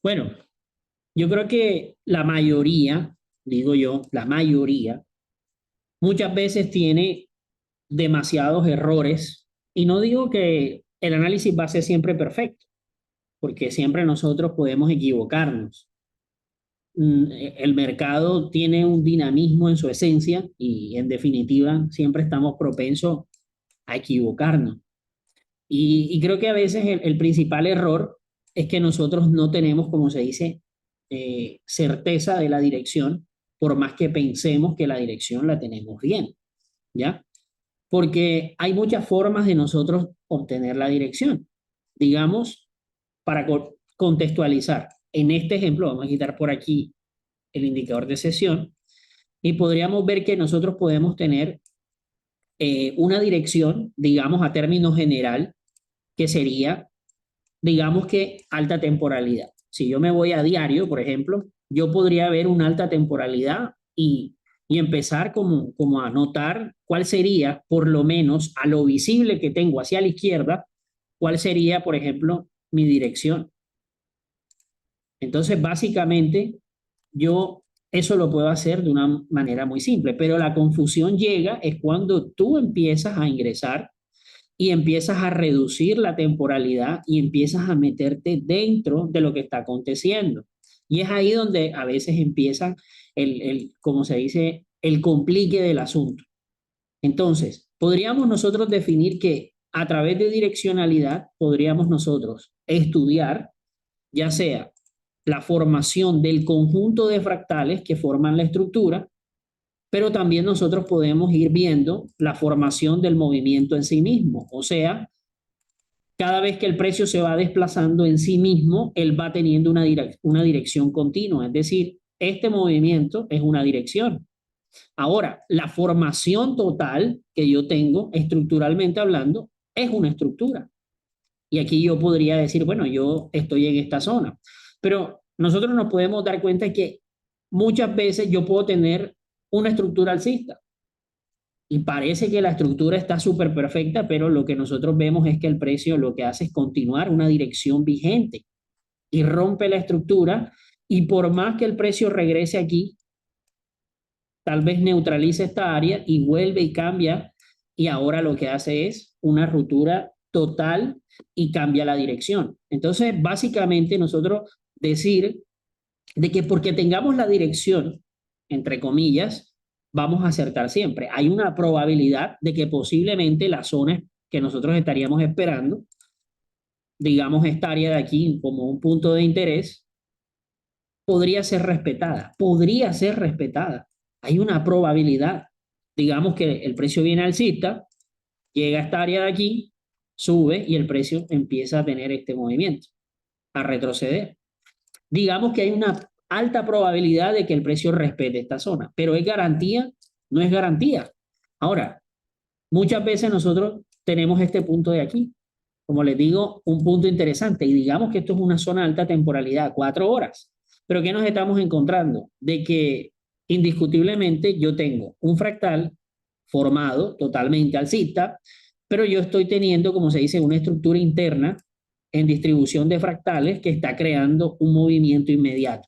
Bueno, yo creo que la mayoría, digo yo, la mayoría, muchas veces tiene demasiados errores y no digo que el análisis va a ser siempre perfecto, porque siempre nosotros podemos equivocarnos. El mercado tiene un dinamismo en su esencia y en definitiva siempre estamos propensos a equivocarnos. Y creo que a veces el principal error es que nosotros no tenemos, como se dice, certeza de la dirección, por más que pensemos que la dirección la tenemos bien, ¿ya? Porque hay muchas formas de nosotros obtener la dirección. Digamos, para contextualizar, en este ejemplo, vamos a quitar por aquí el indicador de sesión y podríamos ver que nosotros podemos tener una dirección, digamos, a término general, que sería, digamos que alta temporalidad. Si yo me voy a diario, por ejemplo, yo podría ver una alta temporalidad y empezar como a notar cuál sería, por lo menos a lo visible que tengo hacia la izquierda, cuál sería, por ejemplo, mi dirección. Entonces, básicamente, yo eso lo puedo hacer de una manera muy simple, pero la confusión llega es cuando tú empiezas a ingresar y empiezas a reducir la temporalidad y empiezas a meterte dentro de lo que está aconteciendo. Y es ahí donde a veces empieza como se dice, el complique del asunto. Entonces, podríamos nosotros definir que a través de direccionalidad podríamos nosotros estudiar ya sea la formación del conjunto de fractales que forman la estructura, pero también nosotros podemos ir viendo la formación del movimiento en sí mismo. O sea, cada vez que el precio se va desplazando en sí mismo, él va teniendo una dirección continua. Es decir, este movimiento es una dirección. Ahora, la formación total que yo tengo, estructuralmente hablando, es una estructura. Y aquí yo podría decir, bueno, yo estoy en esta zona. Pero nosotros nos podemos dar cuenta que muchas veces yo puedo tener una estructura alcista y parece que la estructura está súper perfecta, pero lo que nosotros vemos es que el precio lo que hace es continuar una dirección vigente y rompe la estructura y por más que el precio regrese aquí, tal vez neutralice esta área y vuelve y cambia y ahora lo que hace es una ruptura total y cambia la dirección. Entonces, básicamente nosotros decir de que porque tengamos la dirección, entre comillas, vamos a acertar siempre. Hay una probabilidad de que posiblemente la zona que nosotros estaríamos esperando, digamos esta área de aquí como un punto de interés, podría ser respetada. Hay una probabilidad. Digamos que el precio viene alcista, llega a esta área de aquí, sube y el precio empieza a tener este movimiento, a retroceder. Digamos que hay una alta probabilidad de que el precio respete esta zona, pero ¿es garantía? No es garantía. Ahora, muchas veces nosotros tenemos este punto de aquí, como les digo, un punto interesante, y digamos que esto es una zona de alta temporalidad, 4 horas, pero ¿qué nos estamos encontrando? De que indiscutiblemente yo tengo un fractal formado totalmente alcista, pero yo estoy teniendo, como se dice, una estructura interna en distribución de fractales que está creando un movimiento inmediato.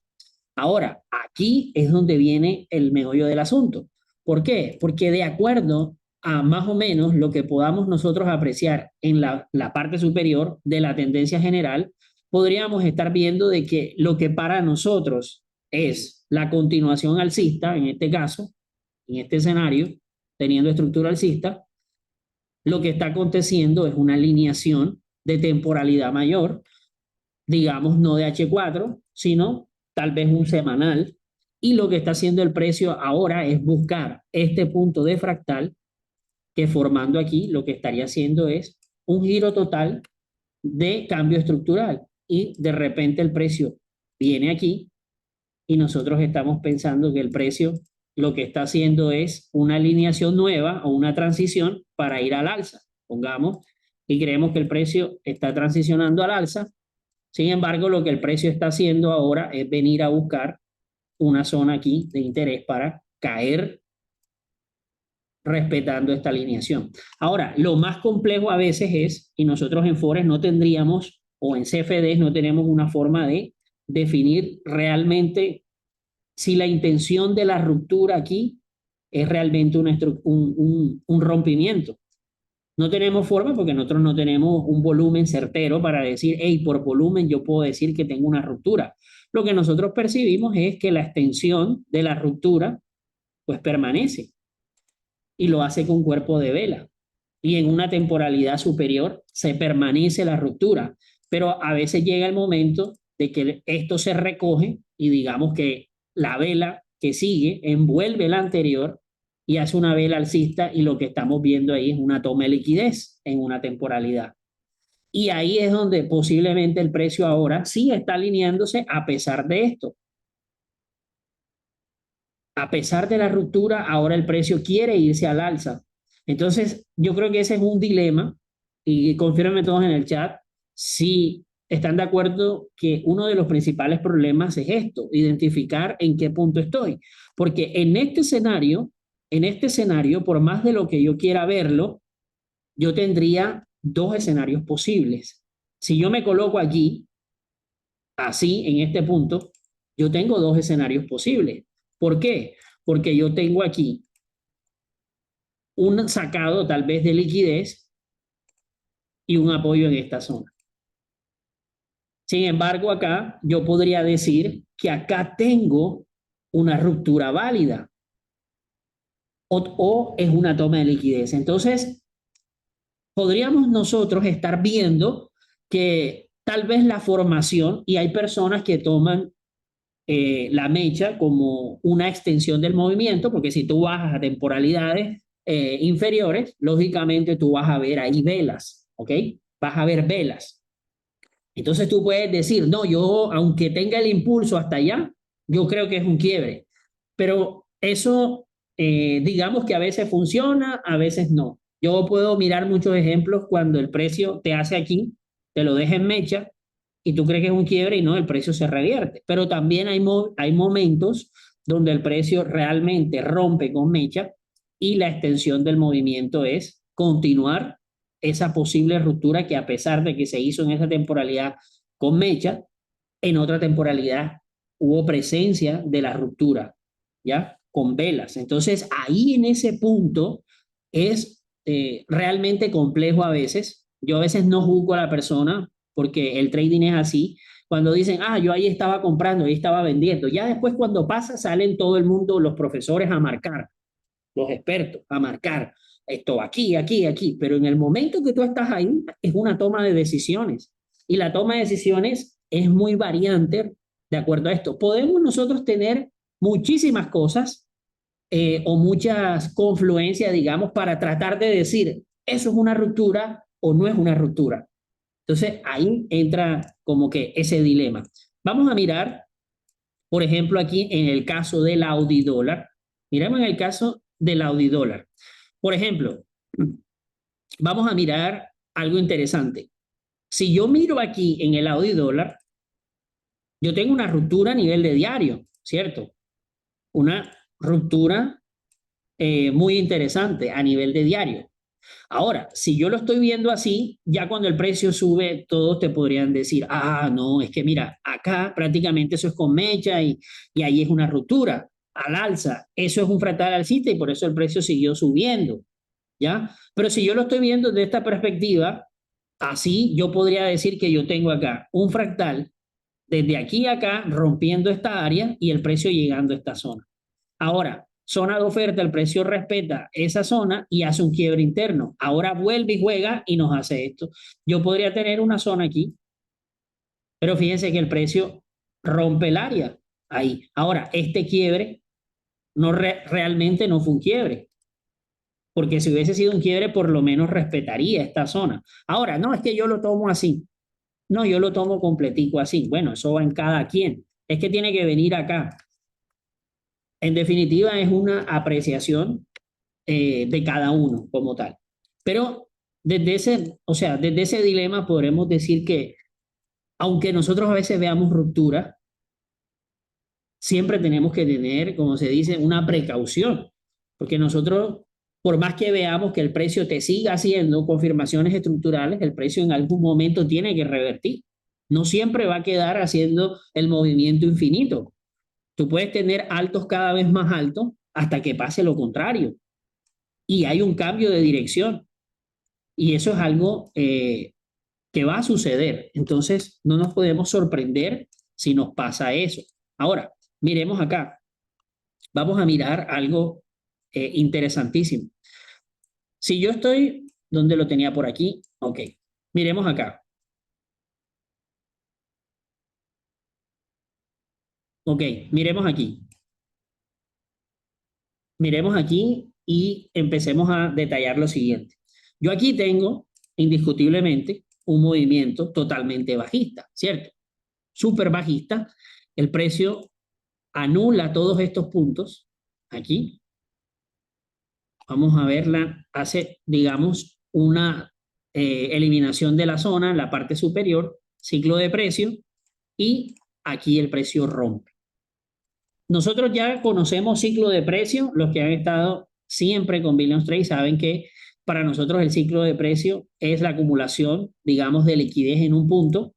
Ahora, aquí es donde viene el meollo del asunto. ¿Por qué? Porque de acuerdo a más o menos lo que podamos nosotros apreciar en la parte superior de la tendencia general, podríamos estar viendo de que lo que para nosotros es la continuación alcista, en este caso, en este escenario, teniendo estructura alcista, lo que está aconteciendo es una alineación de temporalidad mayor, digamos no de H4, sino tal vez un semanal, y lo que está haciendo el precio ahora es buscar este punto de fractal que formando aquí lo que estaría haciendo es un giro total de cambio estructural y de repente el precio viene aquí y nosotros estamos pensando que el precio lo que está haciendo es una alineación nueva o una transición para ir al alza, pongamos, y creemos que el precio está transicionando al alza. Sin embargo, lo que el precio está haciendo ahora es venir a buscar una zona aquí de interés para caer respetando esta alineación. Ahora, lo más complejo a veces es, y nosotros en Forex no tendríamos o en CFDs no tenemos una forma de definir realmente si la intención de la ruptura aquí es realmente un rompimiento. No tenemos forma porque nosotros no tenemos un volumen certero para decir, hey, por volumen yo puedo decir que tengo una ruptura. Lo que nosotros percibimos es que la extensión de la ruptura pues permanece y lo hace con cuerpo de vela. Y en una temporalidad superior se permanece la ruptura. Pero a veces llega el momento de que esto se recoge y digamos que la vela que sigue envuelve la anterior y hace una vela alcista y lo que estamos viendo ahí es una toma de liquidez en una temporalidad. Y ahí es donde posiblemente el precio ahora sí está alineándose a pesar de esto. A pesar de la ruptura, ahora el precio quiere irse al alza. Entonces, yo creo que ese es un dilema y confírmenme todos en el chat si están de acuerdo que uno de los principales problemas es esto, identificar en qué punto estoy. Porque en este escenario, por más de lo que yo quiera verlo, yo tendría dos escenarios posibles. Si yo me coloco aquí, así, en este punto, yo tengo dos escenarios posibles. ¿Por qué? Porque yo tengo aquí un sacado tal vez de liquidez y un apoyo en esta zona. Sin embargo, acá yo podría decir que acá tengo una ruptura válida o es una toma de liquidez. Entonces, podríamos nosotros estar viendo que tal vez la formación, y hay personas que toman la mecha como una extensión del movimiento, porque si tú bajas a temporalidades inferiores, lógicamente tú vas a ver ahí velas, ¿ok? Vas a ver velas. Entonces tú puedes decir, no, yo aunque tenga el impulso hasta allá, yo creo que es un quiebre. Pero eso, digamos que a veces funciona, a veces no. Yo puedo mirar muchos ejemplos cuando el precio te hace aquí, te lo deja en mecha y tú crees que es un quiebre y no, el precio se revierte. Pero también hay momentos donde el precio realmente rompe con mecha y la extensión del movimiento es continuar esa posible ruptura que a pesar de que se hizo en esa temporalidad con mecha, en otra temporalidad hubo presencia de la ruptura, ¿ya? Con velas. Entonces, ahí en ese punto es realmente complejo a veces. Yo a veces no juzgo a la persona porque el trading es así. Cuando dicen, ah, yo ahí estaba comprando, ahí estaba vendiendo. Ya después cuando pasa, salen todo el mundo, los profesores a marcar, los expertos a marcar esto aquí, aquí, aquí. Pero en el momento que tú estás ahí, es una toma de decisiones. Y la toma de decisiones es muy variante de acuerdo a esto. Podemos nosotros tener muchísimas cosas o muchas confluencias, digamos, para tratar de decir, eso es una ruptura o no es una ruptura. Entonces, ahí entra como que ese dilema. Vamos a mirar, por ejemplo, aquí en el caso del Audi dólar. Miremos en el caso del Audi dólar. Por ejemplo, vamos a mirar algo interesante. Si yo miro aquí en el Audi dólar, yo tengo una ruptura a nivel de diario, ¿cierto? Una ruptura muy interesante a nivel de diario. Ahora, si yo lo estoy viendo así, ya cuando el precio sube, todos te podrían decir, ah, no, es que mira, acá prácticamente eso es con mecha y ahí es una ruptura al alza. Eso es un fractal alcista y por eso el precio siguió subiendo, ¿ya? Pero si yo lo estoy viendo desde esta perspectiva, así yo podría decir que yo tengo acá un fractal desde aquí a acá rompiendo esta área y el precio llegando a esta zona. Ahora, zona de oferta, el precio respeta esa zona y hace un quiebre interno. Ahora vuelve y juega y nos hace esto. Yo podría tener una zona aquí, pero fíjense que el precio rompe el área ahí. Ahora, este quiebre realmente no fue un quiebre, porque si hubiese sido un quiebre, por lo menos respetaría esta zona. Ahora, no, es que yo lo tomo así. No, yo lo tomo completico así. Bueno, eso va en cada quien. Es que tiene que venir acá. En definitiva, es una apreciación de cada uno como tal. Pero desde ese dilema podremos decir que aunque nosotros a veces veamos ruptura, siempre tenemos que tener, como se dice, una precaución, porque nosotros, por más que veamos que el precio te siga haciendo confirmaciones estructurales, el precio en algún momento tiene que revertir. No siempre va a quedar haciendo el movimiento infinito. Tú puedes tener altos cada vez más altos hasta que pase lo contrario. Y hay un cambio de dirección. Y eso es algo que va a suceder. Entonces, no nos podemos sorprender si nos pasa eso. Ahora, miremos acá. Vamos a mirar algo interesantísimo. Si yo estoy, ¿dónde lo tenía por aquí? Ok, miremos acá. Ok, miremos aquí. Miremos aquí y empecemos a detallar lo siguiente. Yo aquí tengo, indiscutiblemente, un movimiento totalmente bajista, ¿cierto? Súper bajista. El precio anula todos estos puntos aquí. Vamos a verla, hace, digamos, una eliminación de la zona en la parte superior, ciclo de precio, y aquí el precio rompe. Nosotros ya conocemos ciclo de precio, los que han estado siempre con Billions Trade saben que para nosotros el ciclo de precio es la acumulación, digamos, de liquidez en un punto,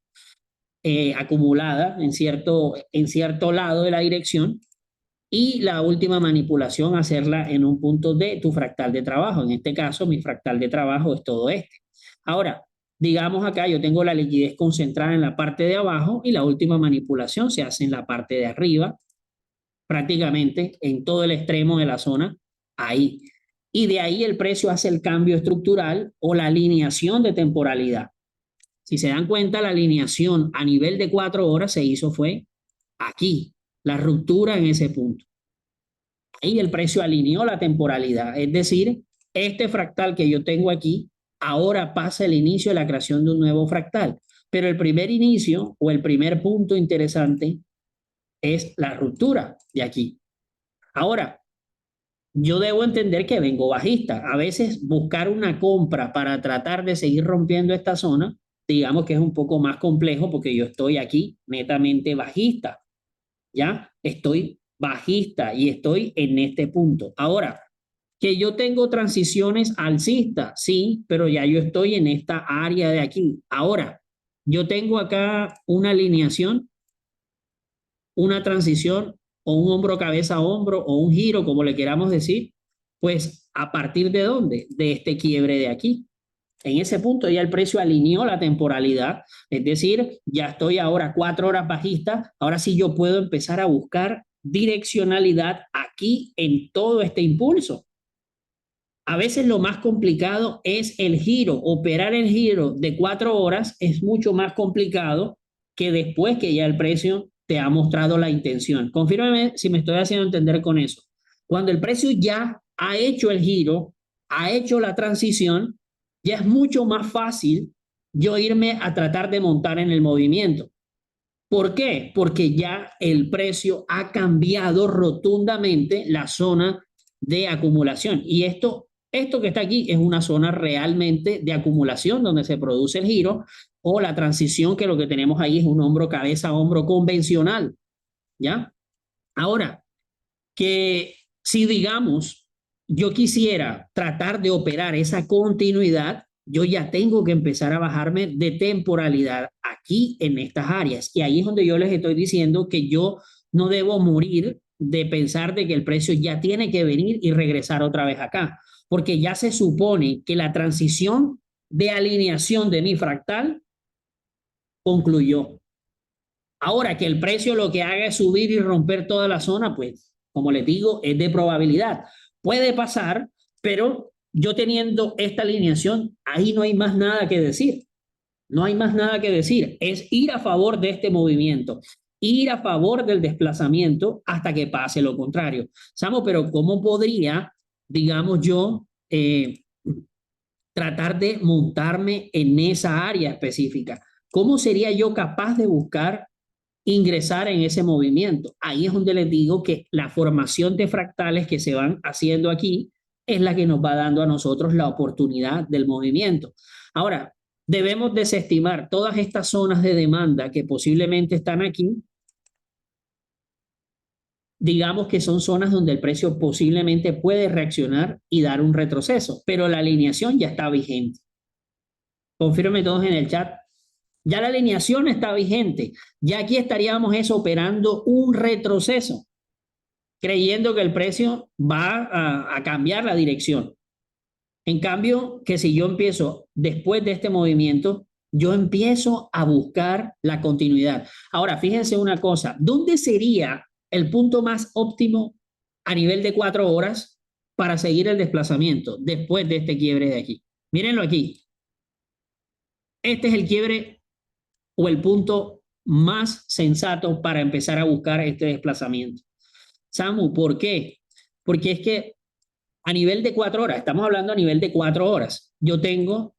acumulada en cierto lado de la dirección, y la última manipulación hacerla en un punto de tu fractal de trabajo. En este caso, mi fractal de trabajo es todo este. Ahora, digamos acá, yo tengo la liquidez concentrada en la parte de abajo y la última manipulación se hace en la parte de arriba, prácticamente en todo el extremo de la zona, ahí. Y de ahí el precio hace el cambio estructural o la alineación de temporalidad. Si se dan cuenta, la alineación a nivel de 4 horas se hizo fue aquí, la ruptura en ese punto. Ahí el precio alineó la temporalidad, es decir, este fractal que yo tengo aquí, ahora pasa el inicio de la creación de un nuevo fractal. Pero el primer inicio o el primer punto interesante es la ruptura de aquí. Ahora, yo debo entender que vengo bajista. A veces buscar una compra para tratar de seguir rompiendo esta zona, digamos que es un poco más complejo porque yo estoy aquí netamente bajista. ¿Ya? Estoy bajista y estoy en este punto. Ahora, que yo tengo transiciones alcistas, sí, pero ya yo estoy en esta área de aquí. Ahora, yo tengo acá una alineación, una transición o un hombro cabeza a hombro o un giro, como le queramos decir, pues a partir de dónde? De este quiebre de aquí. En ese punto ya el precio alineó la temporalidad, es decir, ya estoy ahora 4 horas bajista, ahora sí yo puedo empezar a buscar direccionalidad aquí en todo este impulso. A veces lo más complicado es el giro, operar el giro de 4 horas es mucho más complicado que después que ya el precio te ha mostrado la intención. Confírmeme si me estoy haciendo entender con eso. Cuando el precio ya ha hecho el giro, ha hecho la transición, ya es mucho más fácil yo irme a tratar de montar en el movimiento. ¿Por qué? Porque ya el precio ha cambiado rotundamente la zona de acumulación. Y esto que está aquí es una zona realmente de acumulación donde se produce el giro o la transición, que lo que tenemos ahí es un hombro cabeza a hombro convencional. ¿Ya? Ahora, que si digamos yo quisiera tratar de operar esa continuidad, yo ya tengo que empezar a bajarme de temporalidad aquí en estas áreas. Y ahí es donde yo les estoy diciendo que yo no debo morir de pensar de que el precio ya tiene que venir y regresar otra vez acá, porque ya se supone que la transición de alineación de mi fractal concluyó. Ahora que el precio lo que haga es subir y romper toda la zona, pues, como les digo, es de probabilidad. Puede pasar, pero yo teniendo esta alineación, ahí no hay más nada que decir. No hay más nada que decir. Es ir a favor de este movimiento, ir a favor del desplazamiento hasta que pase lo contrario. Samo, pero ¿cómo podría, digamos yo, tratar de montarme en esa área específica? ¿Cómo sería yo capaz de buscar ingresar en ese movimiento? Ahí es donde les digo que la formación de fractales que se van haciendo aquí es la que nos va dando a nosotros la oportunidad del movimiento. Ahora, debemos desestimar todas estas zonas de demanda que posiblemente están aquí. Digamos que son zonas donde el precio posiblemente puede reaccionar y dar un retroceso, pero la alineación ya está vigente. Confírmenme todos en el chat Ya la alineación está vigente. Ya aquí estaríamos eso operando un retroceso, creyendo que el precio va a cambiar la dirección. En cambio, que si yo empiezo después de este movimiento, yo empiezo a buscar la continuidad. Ahora, fíjense una cosa, ¿dónde sería el punto más óptimo a nivel de 4 horas para seguir el desplazamiento después de este quiebre de aquí? Mírenlo aquí. Este es el quiebre o el punto más sensato para empezar a buscar este desplazamiento. Samu, ¿por qué? Porque es que a nivel de 4 horas, estamos hablando a nivel de 4 horas, yo tengo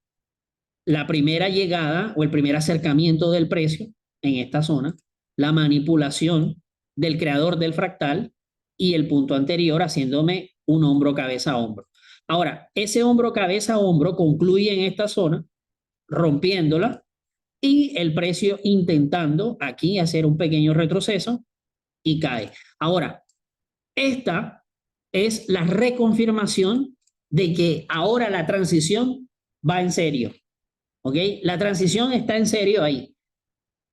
la primera llegada o el primer acercamiento del precio en esta zona, la manipulación del creador del fractal y el punto anterior haciéndome un hombro cabeza a hombro. Ahora, ese hombro cabeza a hombro concluye en esta zona, rompiéndola y el precio intentando aquí hacer un pequeño retroceso y cae. Ahora, esta es la reconfirmación de que ahora la transición va en serio. ¿Ok? La transición está en serio ahí.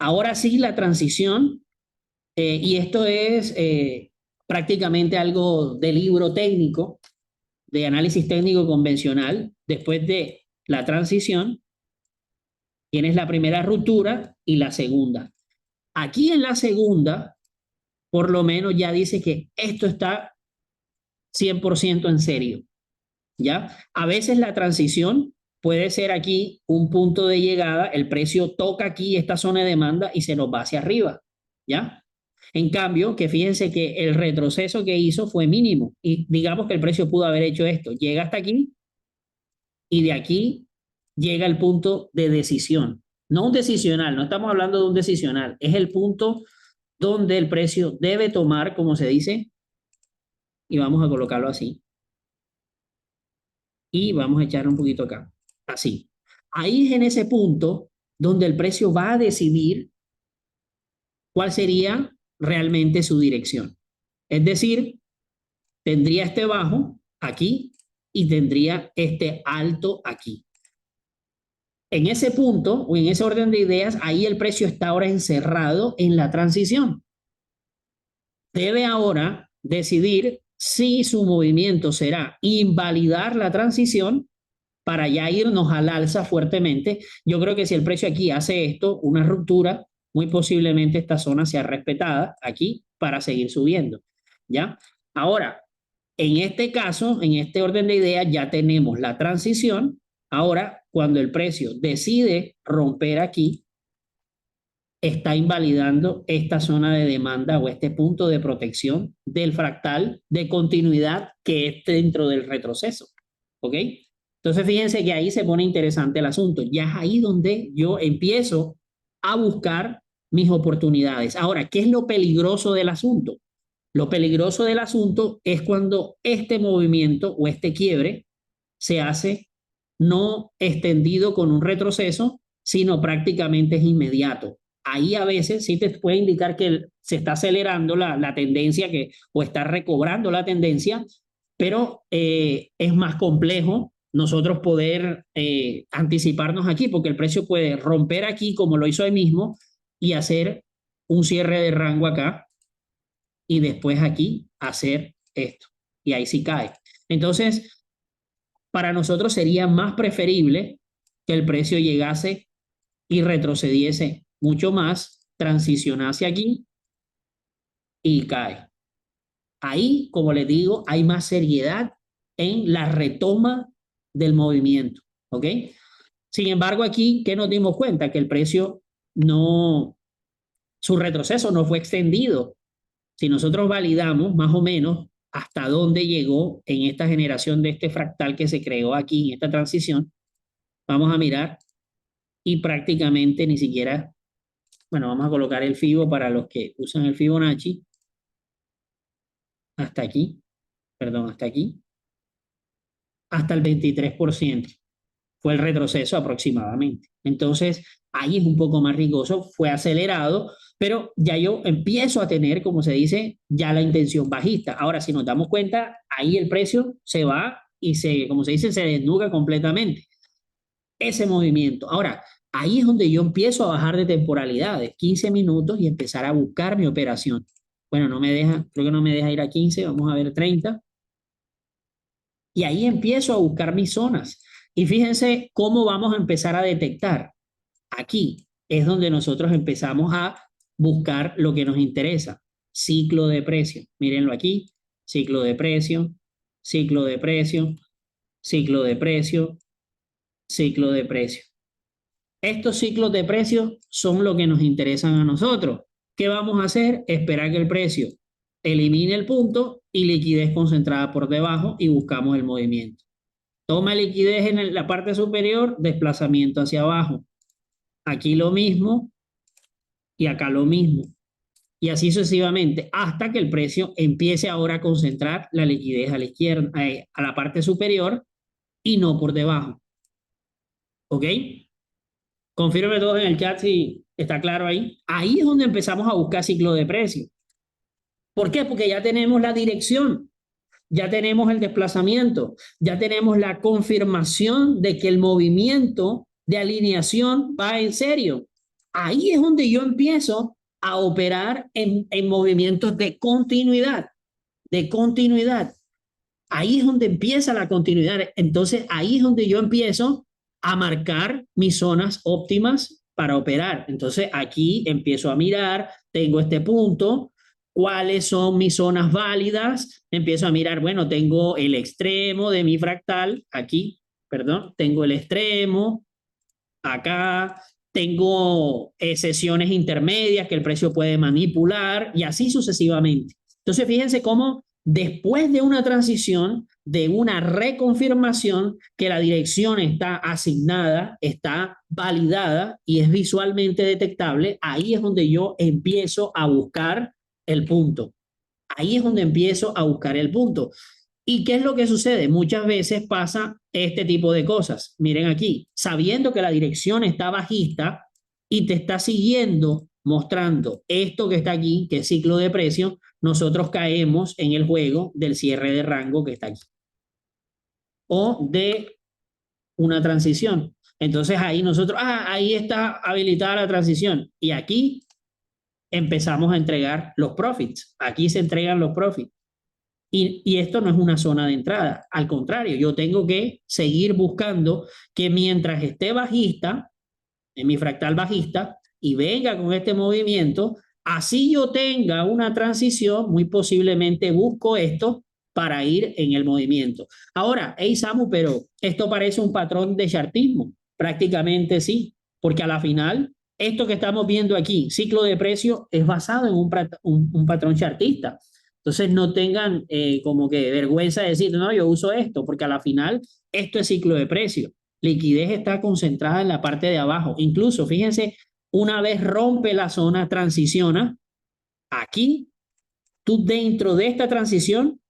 Ahora sí, la transición, y esto es prácticamente algo de libro técnico, de análisis técnico convencional. Después de la transición, tienes la primera ruptura y la segunda. Aquí en la segunda, por lo menos ya dice que esto está 100% en serio. ¿Ya? A veces la transición puede ser aquí un punto de llegada, el precio toca aquí esta zona de demanda y se nos va hacia arriba, ¿ya? En cambio, que fíjense que el retroceso que hizo fue mínimo y digamos que el precio pudo haber hecho esto, llega hasta aquí y de aquí llega el punto de decisión. No un decisional, no estamos hablando de un decisional, es el punto donde el precio debe tomar, como se dice, y vamos a colocarlo así, y vamos a echarle un poquito acá, así. Ahí es en ese punto donde el precio va a decidir cuál sería realmente su dirección. Es decir, tendría este bajo aquí y tendría este alto aquí. En ese punto o en ese orden de ideas, ahí el precio está ahora encerrado en la transición. Debe ahora decidir si su movimiento será invalidar la transición para ya irnos al alza fuertemente. Yo creo que si el precio aquí hace esto, una ruptura, muy posiblemente esta zona sea respetada aquí para seguir subiendo. ¿Ya? Ahora, en este caso, en este orden de ideas, ya tenemos la transición. Ahora, cuando el precio decide romper aquí, está invalidando esta zona de demanda o este punto de protección del fractal de continuidad que es dentro del retroceso. ¿Ok? Entonces, fíjense que ahí se pone interesante el asunto. Ya es ahí donde yo empiezo a buscar mis oportunidades. Ahora, ¿qué es lo peligroso del asunto? Lo peligroso del asunto es cuando este movimiento o este quiebre se hace no extendido con un retroceso, sino prácticamente es inmediato. Ahí a veces sí te puede indicar que se está acelerando la tendencia o está recobrando la tendencia, pero es más complejo nosotros poder anticiparnos aquí, porque el precio puede romper aquí como lo hizo ahí mismo y hacer un cierre de rango acá y después aquí hacer esto. Y ahí sí cae. Entonces, para nosotros sería más preferible que el precio llegase y retrocediese mucho más, transicionase aquí y cae. Ahí, como les digo, hay más seriedad en la retoma del movimiento, ¿ok? Sin embargo, aquí, ¿qué nos dimos cuenta? Que el precio no, su retroceso no fue extendido. Si nosotros validamos más o menos hasta dónde llegó en esta generación de este fractal que se creó aquí en esta transición, vamos a mirar y prácticamente ni siquiera, bueno, vamos a colocar el Fibo para los que usan el Fibonacci, hasta aquí, perdón, hasta aquí, hasta el 23% fue el retroceso aproximadamente. Entonces, ahí es un poco más riesgoso, fue acelerado, pero ya yo empiezo a tener, como se dice, ya la intención bajista. Ahora, si nos damos cuenta, ahí el precio se va y se, como se dice, se desnuda completamente ese movimiento. Ahora, Ahí es donde yo empiezo a bajar de temporalidades, 15 minutos y empezar a buscar mi operación. Bueno, no me deja, creo que no me deja ir a 15, vamos a ver 30. Y ahí empiezo a buscar mis zonas. Y fíjense cómo vamos a empezar a detectar. Aquí es donde nosotros empezamos a buscar lo que nos interesa. Ciclo de precio. Mírenlo aquí. Ciclo de precio, ciclo de precio, ciclo de precio, ciclo de precio. Estos ciclos de precios son lo que nos interesan a nosotros. ¿Qué vamos a hacer? Esperar que el precio elimine el punto y liquidez concentrada por debajo y buscamos el movimiento. Toma liquidez en la parte superior, desplazamiento hacia abajo. Aquí lo mismo y acá lo mismo. Y así sucesivamente, hasta que el precio empiece ahora a concentrar la liquidez a la izquierda, a la parte superior y no por debajo. ¿Ok? Confírmeme todos en el chat si está claro ahí. Ahí es donde empezamos a buscar ciclo de precio. ¿Por qué? Porque ya tenemos la dirección, ya tenemos el desplazamiento, ya tenemos la confirmación de que el movimiento de alineación va en serio. Ahí es donde yo empiezo a operar en movimientos de continuidad, de continuidad. Ahí es donde empieza la continuidad. Entonces, ahí es donde yo empiezo a marcar mis zonas óptimas para operar. Entonces, aquí empiezo a mirar, tengo este punto, cuáles son mis zonas válidas. Empiezo a mirar, bueno, tengo el extremo de mi fractal aquí, perdón, tengo el extremo acá, tengo sesiones intermedias que el precio puede manipular y así sucesivamente. Entonces, fíjense cómo después de una transición, de una reconfirmación, que la dirección está asignada, está validada y es visualmente detectable, ahí es donde yo empiezo a buscar el punto. Ahí es donde empiezo a buscar el punto. ¿Y qué es lo que sucede? Muchas veces pasa este tipo de cosas. Miren aquí, sabiendo que la dirección está bajista y te está siguiendo mostrando esto que está aquí, que es ciclo de precio, nosotros caemos en el juego del cierre de rango que está aquí. O de una transición. Entonces ahí nosotros, ahí está habilitada la transición. Y aquí empezamos a entregar los profits. Aquí se entregan los profits. Y esto no es una zona de entrada, al contrario, yo tengo que seguir buscando que mientras esté bajista, en mi fractal bajista, y venga con este movimiento, así yo tenga una transición, muy posiblemente busco esto para ir en el movimiento. Ahora, hey Samu, pero esto parece un patrón de chartismo, prácticamente sí, porque a la final, esto que estamos viendo aquí, ciclo de precio, es basado en un patrón chartista. Entonces no tengan como que vergüenza de decir, no, yo uso esto, porque a la final esto es ciclo de precio. Liquidez está concentrada en la parte de abajo. Incluso, fíjense, una vez rompe la zona, transiciona, aquí, tú dentro de esta transición,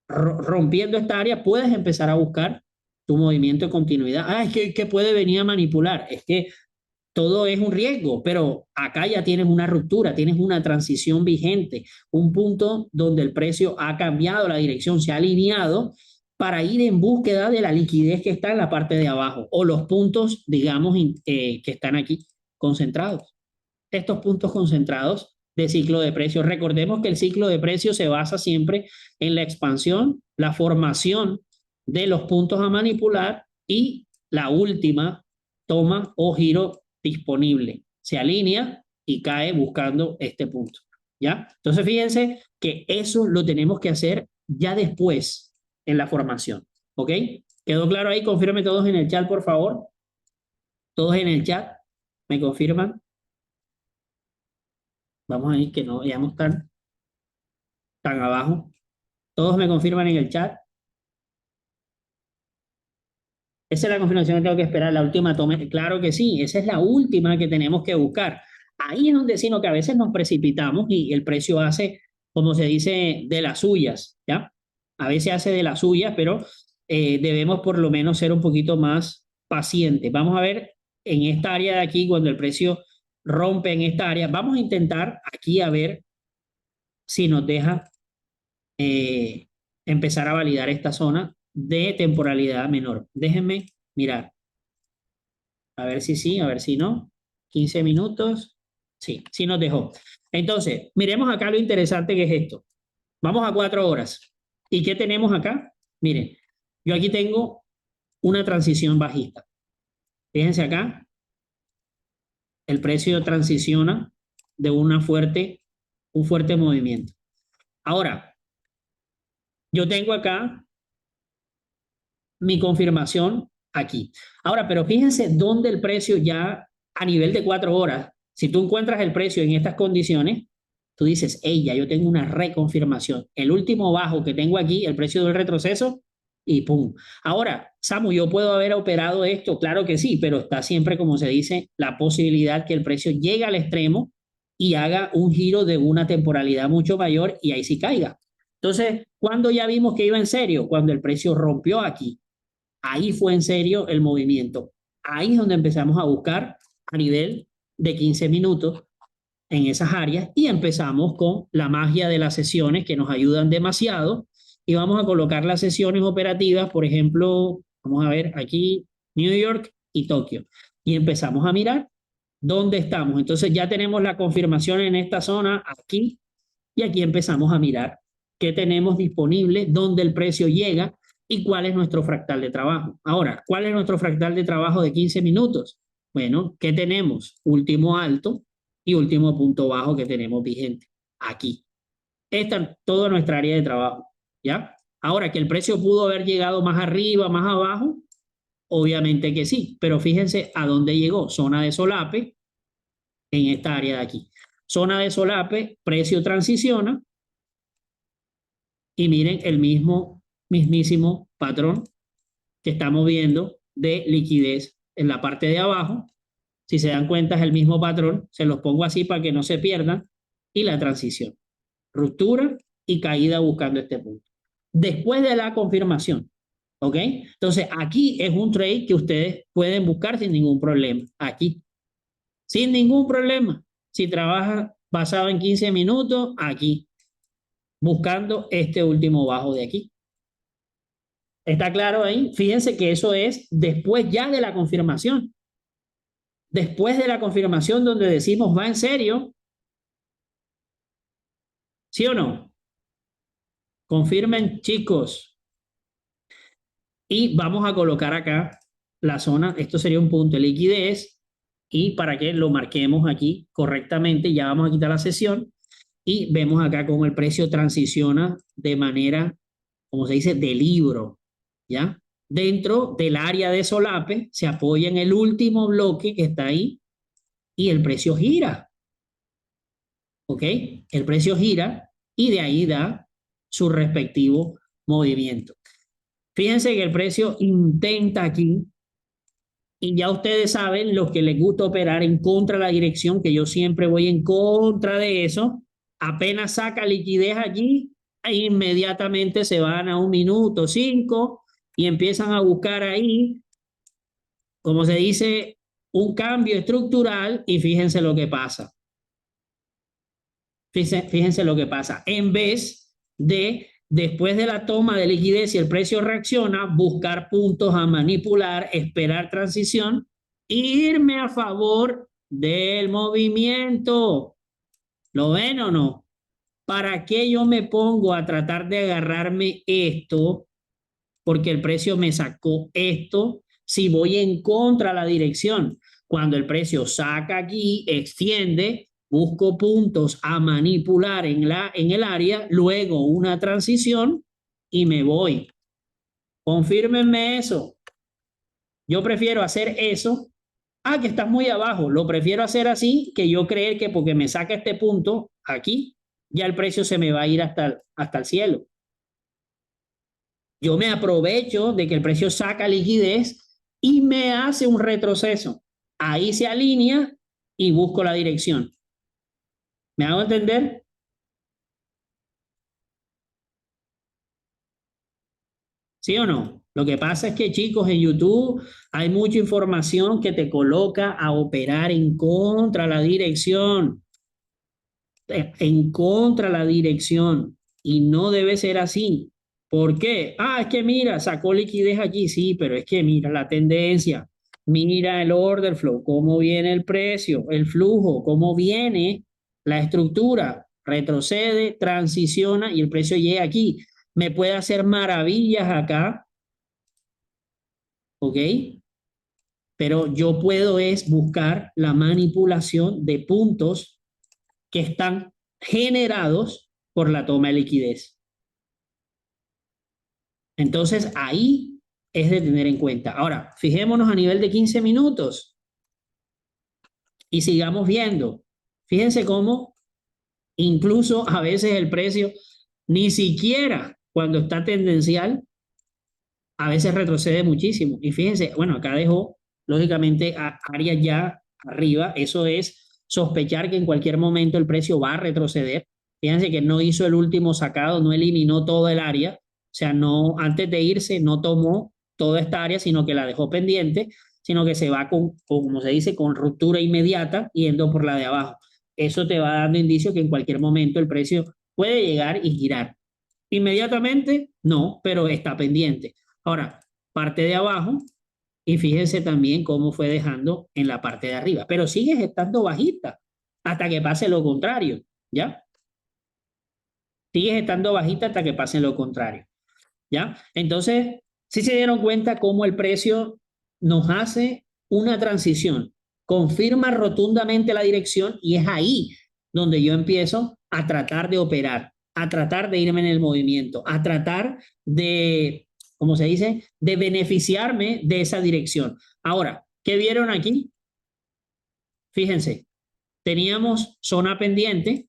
rompiendo esta área, puedes empezar a buscar tu movimiento de continuidad. Es que puede venir a manipular. Es que todo es un riesgo, pero acá ya tienes una ruptura, tienes una transición vigente, un punto donde el precio ha cambiado la dirección, se ha alineado para ir en búsqueda de la liquidez que está en la parte de abajo o los puntos, digamos, que están aquí concentrados. Estos puntos concentrados de ciclo de precios. Recordemos que el ciclo de precios se basa siempre en la expansión, la formación de los puntos a manipular y la última toma o giro disponible. Se alinea y cae buscando este punto. ¿Ya? Entonces fíjense que eso lo tenemos que hacer ya después en la formación. ¿Ok? ¿Quedó claro ahí? Confirme todos en el chat, por favor. Todos en el chat. ¿Me confirman? Vamos a ir que no vayamos tan abajo. Todos me confirman en el chat. Esa es la confirmación que tengo que esperar, la última toma. Claro que sí, esa es la última que tenemos que buscar. Ahí es donde sino que a veces nos precipitamos y el precio hace, como se dice, de las suyas, ¿ya? A veces hace de las suyas, pero debemos por lo menos ser un poquito más pacientes. Vamos a ver en esta área de aquí, cuando el precio rompe en esta área, vamos a intentar aquí a ver si nos deja eh, empezar a validar esta zona de temporalidad menor. Déjenme mirar. A ver si sí, a ver si no. 15 minutos. Sí, sí nos dejó. Entonces, miremos acá lo interesante que es esto. Vamos a 4 horas. ¿Y qué tenemos acá? Miren, yo aquí tengo una transición bajista. Fíjense acá, el precio transiciona de un fuerte movimiento. Ahora, yo tengo acá mi confirmación aquí. Ahora, pero fíjense dónde el precio ya a nivel de 4 horas, si tú encuentras el precio en estas condiciones, tú dices, hey, ya yo tengo una reconfirmación. El último bajo que tengo aquí, el precio del retroceso, y pum. Ahora, Samu, ¿yo puedo haber operado esto? Claro que sí, pero está siempre, como se dice, la posibilidad que el precio llegue al extremo y haga un giro de una temporalidad mucho mayor y ahí sí caiga. Entonces, ¿cuándo ya vimos que iba en serio? Cuando el precio rompió aquí. Ahí fue en serio el movimiento. Ahí es donde empezamos a buscar a nivel de 15 minutos en esas áreas y empezamos con la magia de las sesiones que nos ayudan demasiado y vamos a colocar las sesiones operativas, por ejemplo, vamos a ver aquí New York y Tokio y empezamos a mirar dónde estamos. Entonces ya tenemos la confirmación en esta zona aquí y aquí empezamos a mirar qué tenemos disponible, dónde el precio llega y cuál es nuestro fractal de trabajo. Ahora, ¿cuál es nuestro fractal de trabajo de 15 minutos? Bueno, ¿qué tenemos? Último alto y último punto bajo que tenemos vigente. Aquí. Esta es toda nuestra área de trabajo. ¿Ya? Ahora, que el precio pudo haber llegado más arriba, más abajo, obviamente que sí, pero fíjense a dónde llegó. Zona de solape en esta área de aquí. Zona de solape, precio transiciona y miren el mismísimo patrón que estamos viendo de liquidez en la parte de abajo. Si se dan cuenta es el mismo patrón, se los pongo así para que no se pierdan, y la transición, ruptura y caída buscando este punto. Después de la confirmación, ¿ok? Entonces aquí es un trade que ustedes pueden buscar sin ningún problema, aquí, sin ningún problema. Si trabaja basado en 15 minutos, aquí, buscando este último bajo de aquí. ¿Está claro ahí? Fíjense que eso es después ya de la confirmación. Después de la confirmación donde decimos va en serio, ¿sí o no? Confirmen, chicos. Y vamos a colocar acá la zona, esto sería un punto de liquidez, y para que lo marquemos aquí correctamente, ya vamos a quitar la sesión y vemos acá cómo el precio transiciona de manera, como se dice, de libro, ¿ya? Dentro del área de solape se apoya en el último bloque que está ahí y el precio gira, ¿ok? El precio gira y de ahí da su respectivo movimiento. Fíjense que el precio intenta aquí y ya ustedes saben los que les gusta operar en contra de la dirección, que yo siempre voy en contra de eso, apenas saca liquidez allí, inmediatamente se van a 1 minuto, 5 y empiezan a buscar ahí, como se dice, un cambio estructural y fíjense lo que pasa. Fíjense lo que pasa. En vez de, después de la toma de liquidez y el precio reacciona, buscar puntos a manipular, esperar transición, irme a favor del movimiento. ¿Lo ven o no? ¿Para qué yo me pongo a tratar de agarrarme esto? Porque el precio me sacó esto si voy en contra de la dirección. Cuando el precio saca aquí, extiende, busco puntos a manipular en el área, luego una transición y me voy. Confírmenme eso. Yo prefiero hacer eso. Ah, que estás muy abajo. Lo prefiero hacer así que yo creer que porque me saca este punto aquí, ya el precio se me va a ir hasta el cielo. Yo me aprovecho de que el precio saca liquidez y me hace un retroceso. Ahí se alinea y busco la dirección. ¿Me hago entender? ¿Sí o no? Lo que pasa es que, chicos, en YouTube hay mucha información que te coloca a operar en contra de la dirección, en contra de la dirección, y no debe ser así. ¿Por qué? Ah, es que mira, sacó liquidez allí, sí, pero es que mira la tendencia. Mira el order flow, cómo viene el precio, el flujo, cómo viene la estructura, retrocede, transiciona y el precio llega aquí. Me puede hacer maravillas acá, ¿ok? Pero yo puedo es buscar la manipulación de puntos que están generados por la toma de liquidez. Entonces ahí es de tener en cuenta. Ahora, fijémonos a nivel de 15 minutos y sigamos viendo. Fíjense cómo incluso a veces el precio ni siquiera cuando está tendencial, a veces retrocede muchísimo. Y fíjense, bueno, acá dejó lógicamente áreas ya arriba. Eso es sospechar que en cualquier momento el precio va a retroceder. Fíjense que no hizo el último sacado, no eliminó todo el área. O sea, no, antes de irse no tomó toda esta área, sino que la dejó pendiente, sino que se va como se dice, con ruptura inmediata yendo por la de abajo. Eso te va dando indicio que en cualquier momento el precio puede llegar y girar. Inmediatamente, no, pero está pendiente. Ahora, parte de abajo y fíjense también cómo fue dejando en la parte de arriba, pero sigue estando bajita hasta que pase lo contrario, ¿ya? Sigue estando bajita hasta que pase lo contrario, ¿ya? Entonces, si se dieron cuenta cómo el precio nos hace una transición, confirma rotundamente la dirección y es ahí donde yo empiezo a tratar de operar, a tratar de irme en el movimiento, a tratar de, ¿cómo se dice?, de beneficiarme de esa dirección. Ahora, ¿qué vieron aquí? Fíjense, teníamos zona pendiente,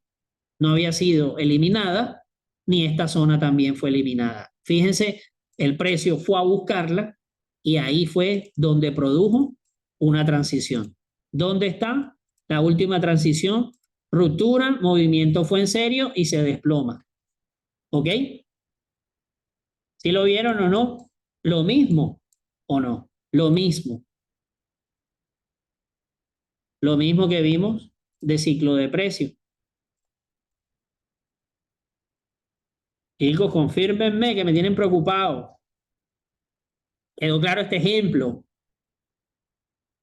no había sido eliminada, ni esta zona también fue eliminada. Fíjense, el precio fue a buscarla y ahí fue donde produjo una transición. ¿Dónde está la última transición? Ruptura, movimiento fue en serio y se desploma. ¿Ok? ¿Sí lo vieron o no? Lo mismo o no. Lo mismo. Lo mismo que vimos de ciclo de precio. Chicos, confírmenme que me tienen preocupado. ¿Quedó claro este ejemplo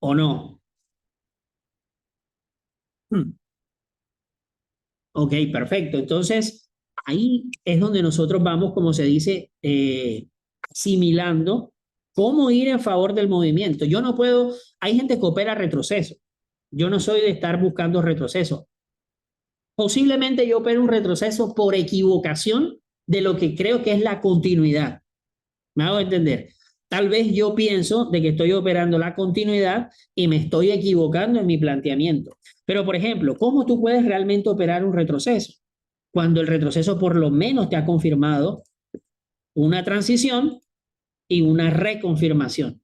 o no? Ok, perfecto. Entonces, ahí es donde nosotros vamos, como se dice, asimilando cómo ir en favor del movimiento. Yo no puedo, hay gente que opera retroceso. Yo no soy de estar buscando retroceso. Posiblemente yo opero un retroceso por equivocación de lo que creo que es la continuidad. ¿Me hago entender? Tal vez yo pienso de que estoy operando la continuidad y me estoy equivocando en mi planteamiento. Pero, por ejemplo, ¿cómo tú puedes realmente operar un retroceso? Cuando el retroceso por lo menos te ha confirmado una transición y una reconfirmación.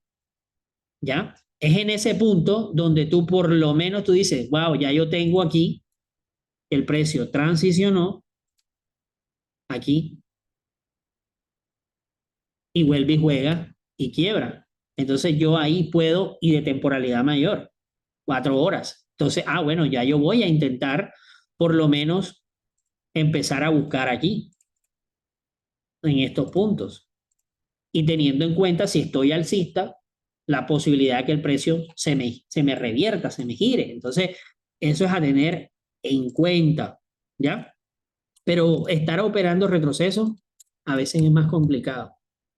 ¿Ya? Es en ese punto donde tú por lo menos tú dices, wow, ya yo tengo aquí, el precio transicionó aquí y vuelve y juega y quiebra. Entonces yo ahí puedo, y de temporalidad mayor, 4 horas. Entonces, bueno, ya yo voy a intentar por lo menos empezar a buscar aquí, en estos puntos. Y teniendo en cuenta, si estoy alcista, la posibilidad de que el precio se me revierta, se me gire. Entonces, eso es a tener en cuenta, ¿ya? Pero estar operando retroceso a veces es más complicado,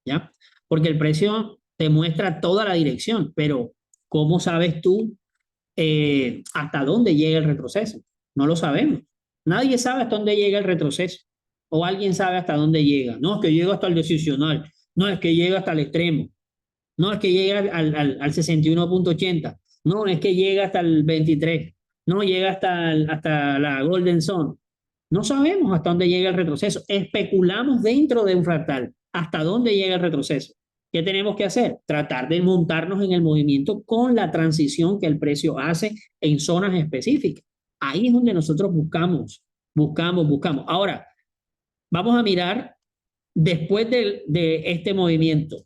¿ya? Porque el precio te muestra toda la dirección, pero ¿cómo sabes tú hasta dónde llega el retroceso? No lo sabemos. Nadie sabe hasta dónde llega el retroceso. O alguien sabe hasta dónde llega. No, es que llega hasta el decisional. No, es que llega hasta el extremo. No, es que llega al 61.80. No, es que llega hasta el 23. No, llega hasta la Golden Zone. No sabemos hasta dónde llega el retroceso. Especulamos dentro de un fractal hasta dónde llega el retroceso. ¿Qué tenemos que hacer? Tratar de montarnos en el movimiento con la transición que el precio hace en zonas específicas. Ahí es donde nosotros buscamos. Ahora, vamos a mirar después de este movimiento.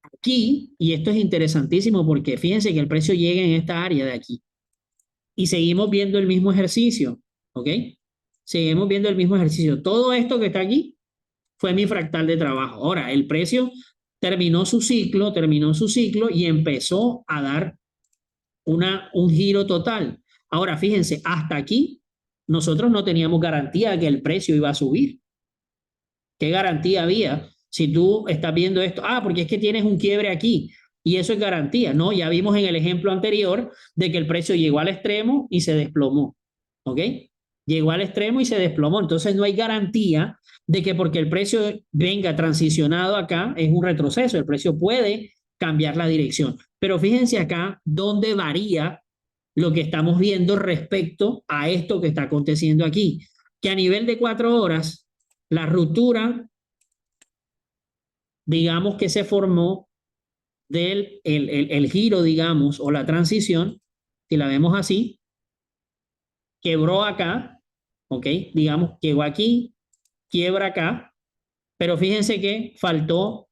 Aquí, y esto es interesantísimo porque fíjense que el precio llega en esta área de aquí y seguimos viendo el mismo ejercicio, ¿ok? Seguimos viendo el mismo ejercicio. Todo esto que está aquí fue mi fractal de trabajo. Ahora, el precio terminó su ciclo y empezó a dar un giro total. Ahora, fíjense, hasta aquí nosotros no teníamos garantía de que el precio iba a subir. ¿Qué garantía había? Si tú estás viendo esto, porque es que tienes un quiebre aquí y eso es garantía. No, ya vimos en el ejemplo anterior de que el precio llegó al extremo y se desplomó. ¿Ok? Llegó al extremo y se desplomó. Entonces no hay garantía de que porque el precio venga transicionado acá es un retroceso. El precio puede cambiar la dirección. Pero fíjense acá dónde varía lo que estamos viendo respecto a esto que está aconteciendo aquí. Que a nivel de 4 horas, la ruptura, digamos que se formó del el giro, digamos, o la transición, si la vemos así, quebró acá, ¿ok? Digamos, llegó aquí, quiebra acá, pero fíjense que faltó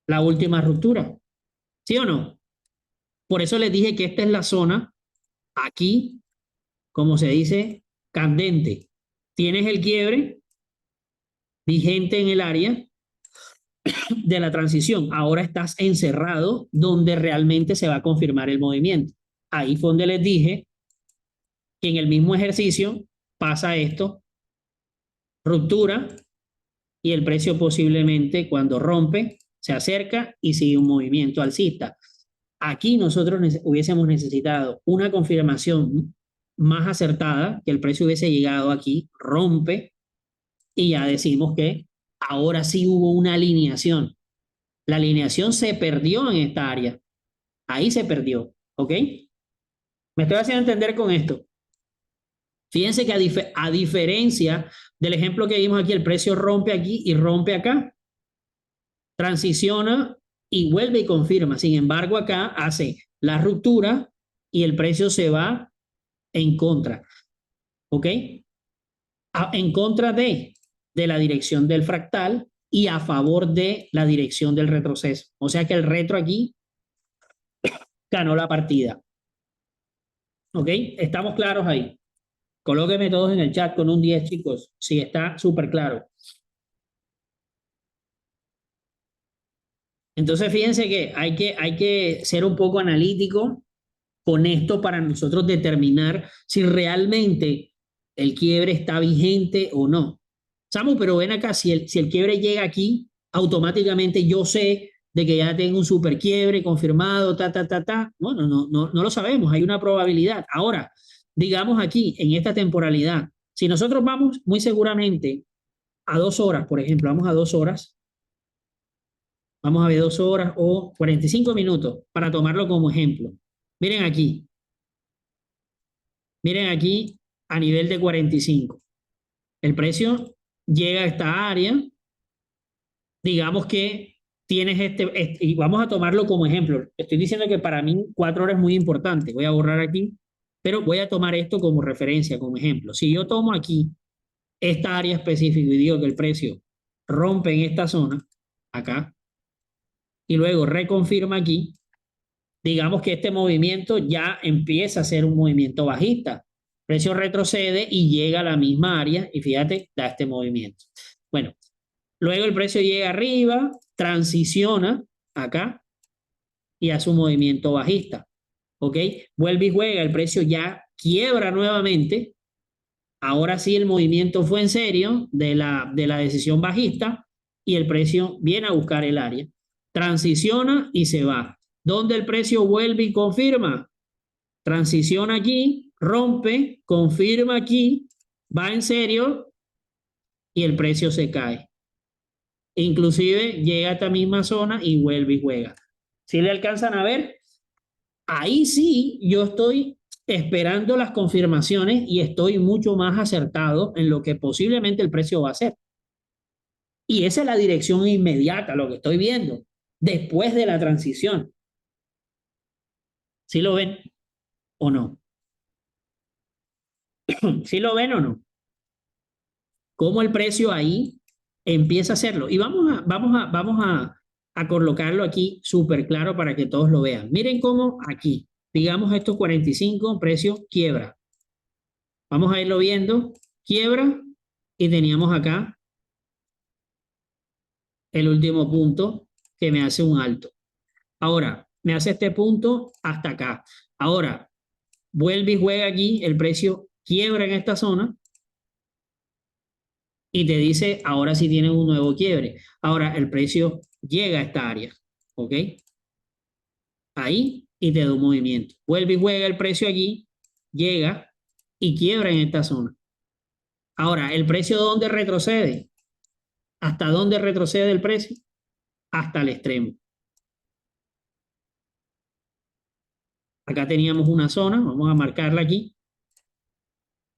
la última ruptura, ¿sí o no? Por eso les dije que esta es la zona, aquí, como se dice, candente. Tienes el quiebre vigente en el área de la transición. Ahora estás encerrado donde realmente se va a confirmar el movimiento. Ahí fue donde les dije que en el mismo ejercicio pasa esto, ruptura, y el precio posiblemente cuando rompe se acerca y sigue un movimiento alcista. Aquí nosotros hubiésemos necesitado una confirmación más acertada, que el precio hubiese llegado aquí, rompe, y ya decimos que ahora sí hubo una alineación. La alineación se perdió en esta área. Ahí se perdió. ¿Ok? Me estoy haciendo entender con esto. Fíjense que a diferencia del ejemplo que vimos aquí, el precio rompe aquí y rompe acá. Transiciona y vuelve y confirma. Sin embargo, acá hace la ruptura y el precio se va en contra. ¿Ok? En contra de la dirección del fractal y a favor de la dirección del retroceso. O sea que el retro aquí ganó la partida. ¿Ok? ¿Estamos claros ahí? Colóquenme todos en el chat con un 10, chicos. Sí, está súper claro. Entonces, fíjense que hay que ser un poco analítico con esto para nosotros determinar si realmente el quiebre está vigente o no. Samu, pero ven acá, si el quiebre llega aquí, automáticamente yo sé de que ya tengo un super quiebre confirmado, ta. Bueno, no lo sabemos, hay una probabilidad. Ahora, digamos aquí, en esta temporalidad, si nosotros vamos muy seguramente a 2 horas, por ejemplo, vamos a 2 horas, vamos a ver 2 horas o 45 minutos para tomarlo como ejemplo. Miren aquí, miren aquí a nivel de 45. El precio llega a esta área, digamos que tienes y vamos a tomarlo como ejemplo. Estoy diciendo que para mí 4 horas es muy importante. Voy a borrar aquí, pero voy a tomar esto como referencia, como ejemplo. Si yo tomo aquí esta área específica y digo que el precio rompe en esta zona, acá, y luego reconfirma aquí, digamos que este movimiento ya empieza a ser un movimiento bajista. El precio retrocede y llega a la misma área y fíjate, da este movimiento. Bueno, luego el precio llega arriba, transiciona acá y hace un movimiento bajista. ¿Ok? Vuelve y juega, el precio ya quiebra nuevamente. Ahora sí el movimiento fue en serio de la decisión bajista y el precio viene a buscar el área. Transiciona y se va. ¿Dónde el precio vuelve y confirma? Transiciona aquí, rompe, confirma aquí, va en serio y el precio se cae. Inclusive llega a esta misma zona y vuelve y juega. Si le alcanzan a ver, ahí sí yo estoy esperando las confirmaciones y estoy mucho más acertado en lo que posiblemente el precio va a hacer. Y esa es la dirección inmediata, lo que estoy viendo, después de la transición. ¿Sí lo ven o no? ¿Sí lo ven o no? ¿Cómo el precio ahí empieza a hacerlo? Y vamos a colocarlo aquí súper claro para que todos lo vean. Miren cómo aquí, digamos estos 45, precio quiebra. Vamos a irlo viendo, quiebra y teníamos acá el último punto que me hace un alto. Ahora, me hace este punto hasta acá. Ahora, vuelve y juega aquí, el precio quiebra en esta zona y te dice, ahora sí tiene un nuevo quiebre. Ahora, el precio llega a esta área, ¿ok? Ahí y te da un movimiento. Vuelve y juega el precio aquí, llega y quiebra en esta zona. Ahora, ¿el precio dónde retrocede? ¿Hasta dónde retrocede el precio? Hasta el extremo. Acá teníamos una zona, vamos a marcarla aquí,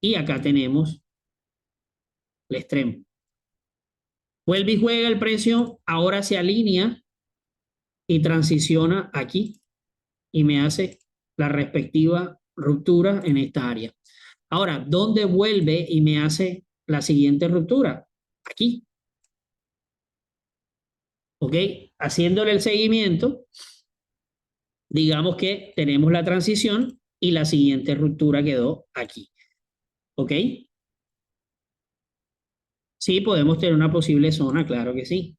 y acá tenemos el extremo. Vuelve y juega el precio, ahora se alinea y transiciona aquí y me hace la respectiva ruptura en esta área. Ahora, ¿dónde vuelve y me hace la siguiente ruptura? Aquí. ¿Ok? Haciéndole el seguimiento, digamos que tenemos la transición y la siguiente ruptura quedó aquí. ¿Ok? Sí, podemos tener una posible zona, claro que sí.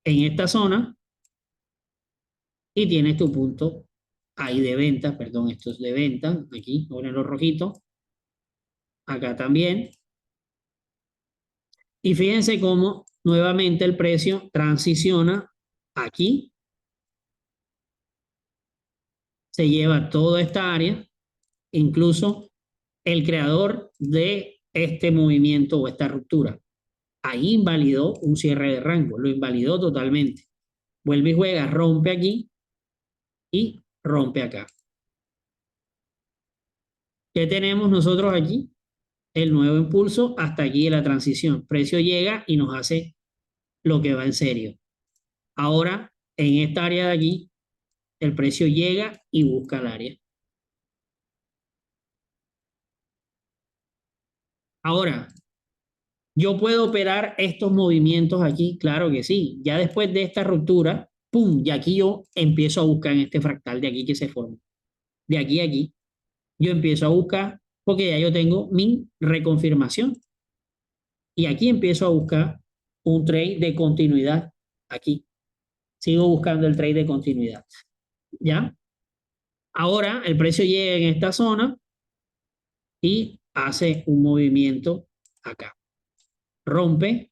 En esta zona y tienes tu punto ahí de venta, perdón, esto es de venta, aquí, ponerlo rojito, acá también. Y fíjense cómo nuevamente el precio transiciona aquí, se lleva toda esta área, incluso el creador de este movimiento o esta ruptura. Ahí invalidó un cierre de rango, lo invalidó totalmente. Vuelve y juega, rompe aquí y rompe acá. ¿Qué tenemos nosotros aquí? El nuevo impulso hasta aquí de la transición. Precio llega y nos hace lo que va en serio. Ahora, en esta área de aquí, el precio llega y busca el área. Ahora, ¿yo puedo operar estos movimientos aquí? Claro que sí. Ya después de esta ruptura, ¡pum! Y aquí yo empiezo a buscar en este fractal de aquí que se forma. De aquí a aquí, yo empiezo a buscar porque ya yo tengo mi reconfirmación. Y aquí empiezo a buscar un trade de continuidad. Aquí. Sigo buscando el trade de continuidad. ¿Ya? Ahora el precio llega en esta zona y hace un movimiento acá. Rompe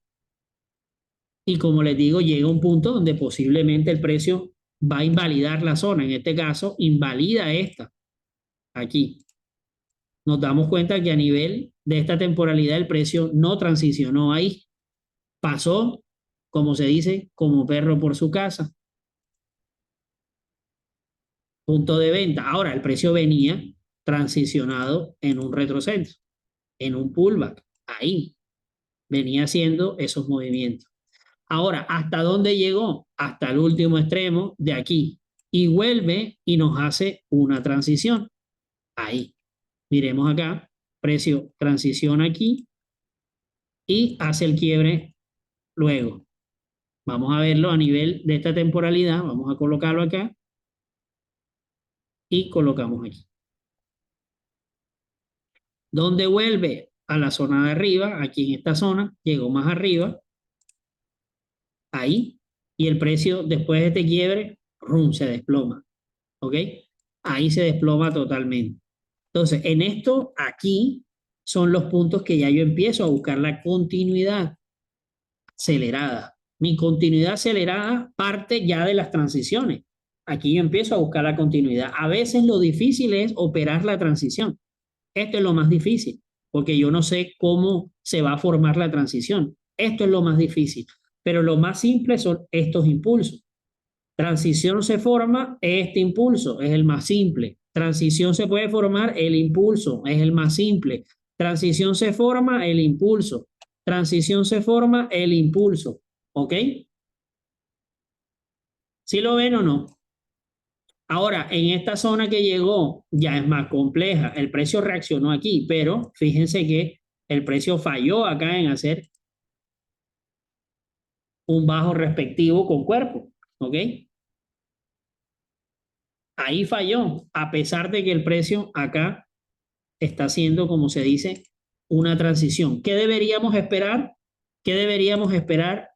y como les digo, llega a un punto donde posiblemente el precio va a invalidar la zona. En este caso, invalida esta aquí. Nos damos cuenta que a nivel de esta temporalidad el precio no transicionó ahí. Pasó, como se dice, como perro por su casa. Punto de venta. Ahora, el precio venía transicionado en un retroceso, en un pullback. Ahí venía haciendo esos movimientos. Ahora, ¿hasta dónde llegó? Hasta el último extremo de aquí. Y vuelve y nos hace una transición. Ahí. Miremos acá. Precio transiciona aquí y hace el quiebre luego. Vamos a verlo a nivel de esta temporalidad. Vamos a colocarlo acá y colocamos aquí. ¿Dónde vuelve? A la zona de arriba, aquí en esta zona, llegó más arriba, ahí, y el precio después de este quiebre, rum, se desploma, ¿ok? Ahí se desploma totalmente. Entonces, en esto, aquí, son los puntos que ya yo empiezo a buscar la continuidad acelerada. Mi continuidad acelerada parte ya de las transiciones. Aquí yo empiezo a buscar la continuidad. A veces lo difícil es operar la transición. Esto es lo más difícil, porque yo no sé cómo se va a formar la transición. Esto es lo más difícil, pero lo más simple son estos impulsos. Transición se forma, este impulso es el más simple. Transición se puede formar, el impulso es el más simple. Transición se forma, el impulso. Transición se forma, el impulso. ¿Ok? ¿Sí lo ven o no? Ahora, en esta zona que llegó ya es más compleja. El precio reaccionó aquí, pero fíjense que el precio falló acá en hacer un bajo respectivo con cuerpo. ¿Ok? Ahí falló, a pesar de que el precio acá está haciendo, como se dice, una transición. ¿Qué deberíamos esperar? ¿Qué deberíamos esperar?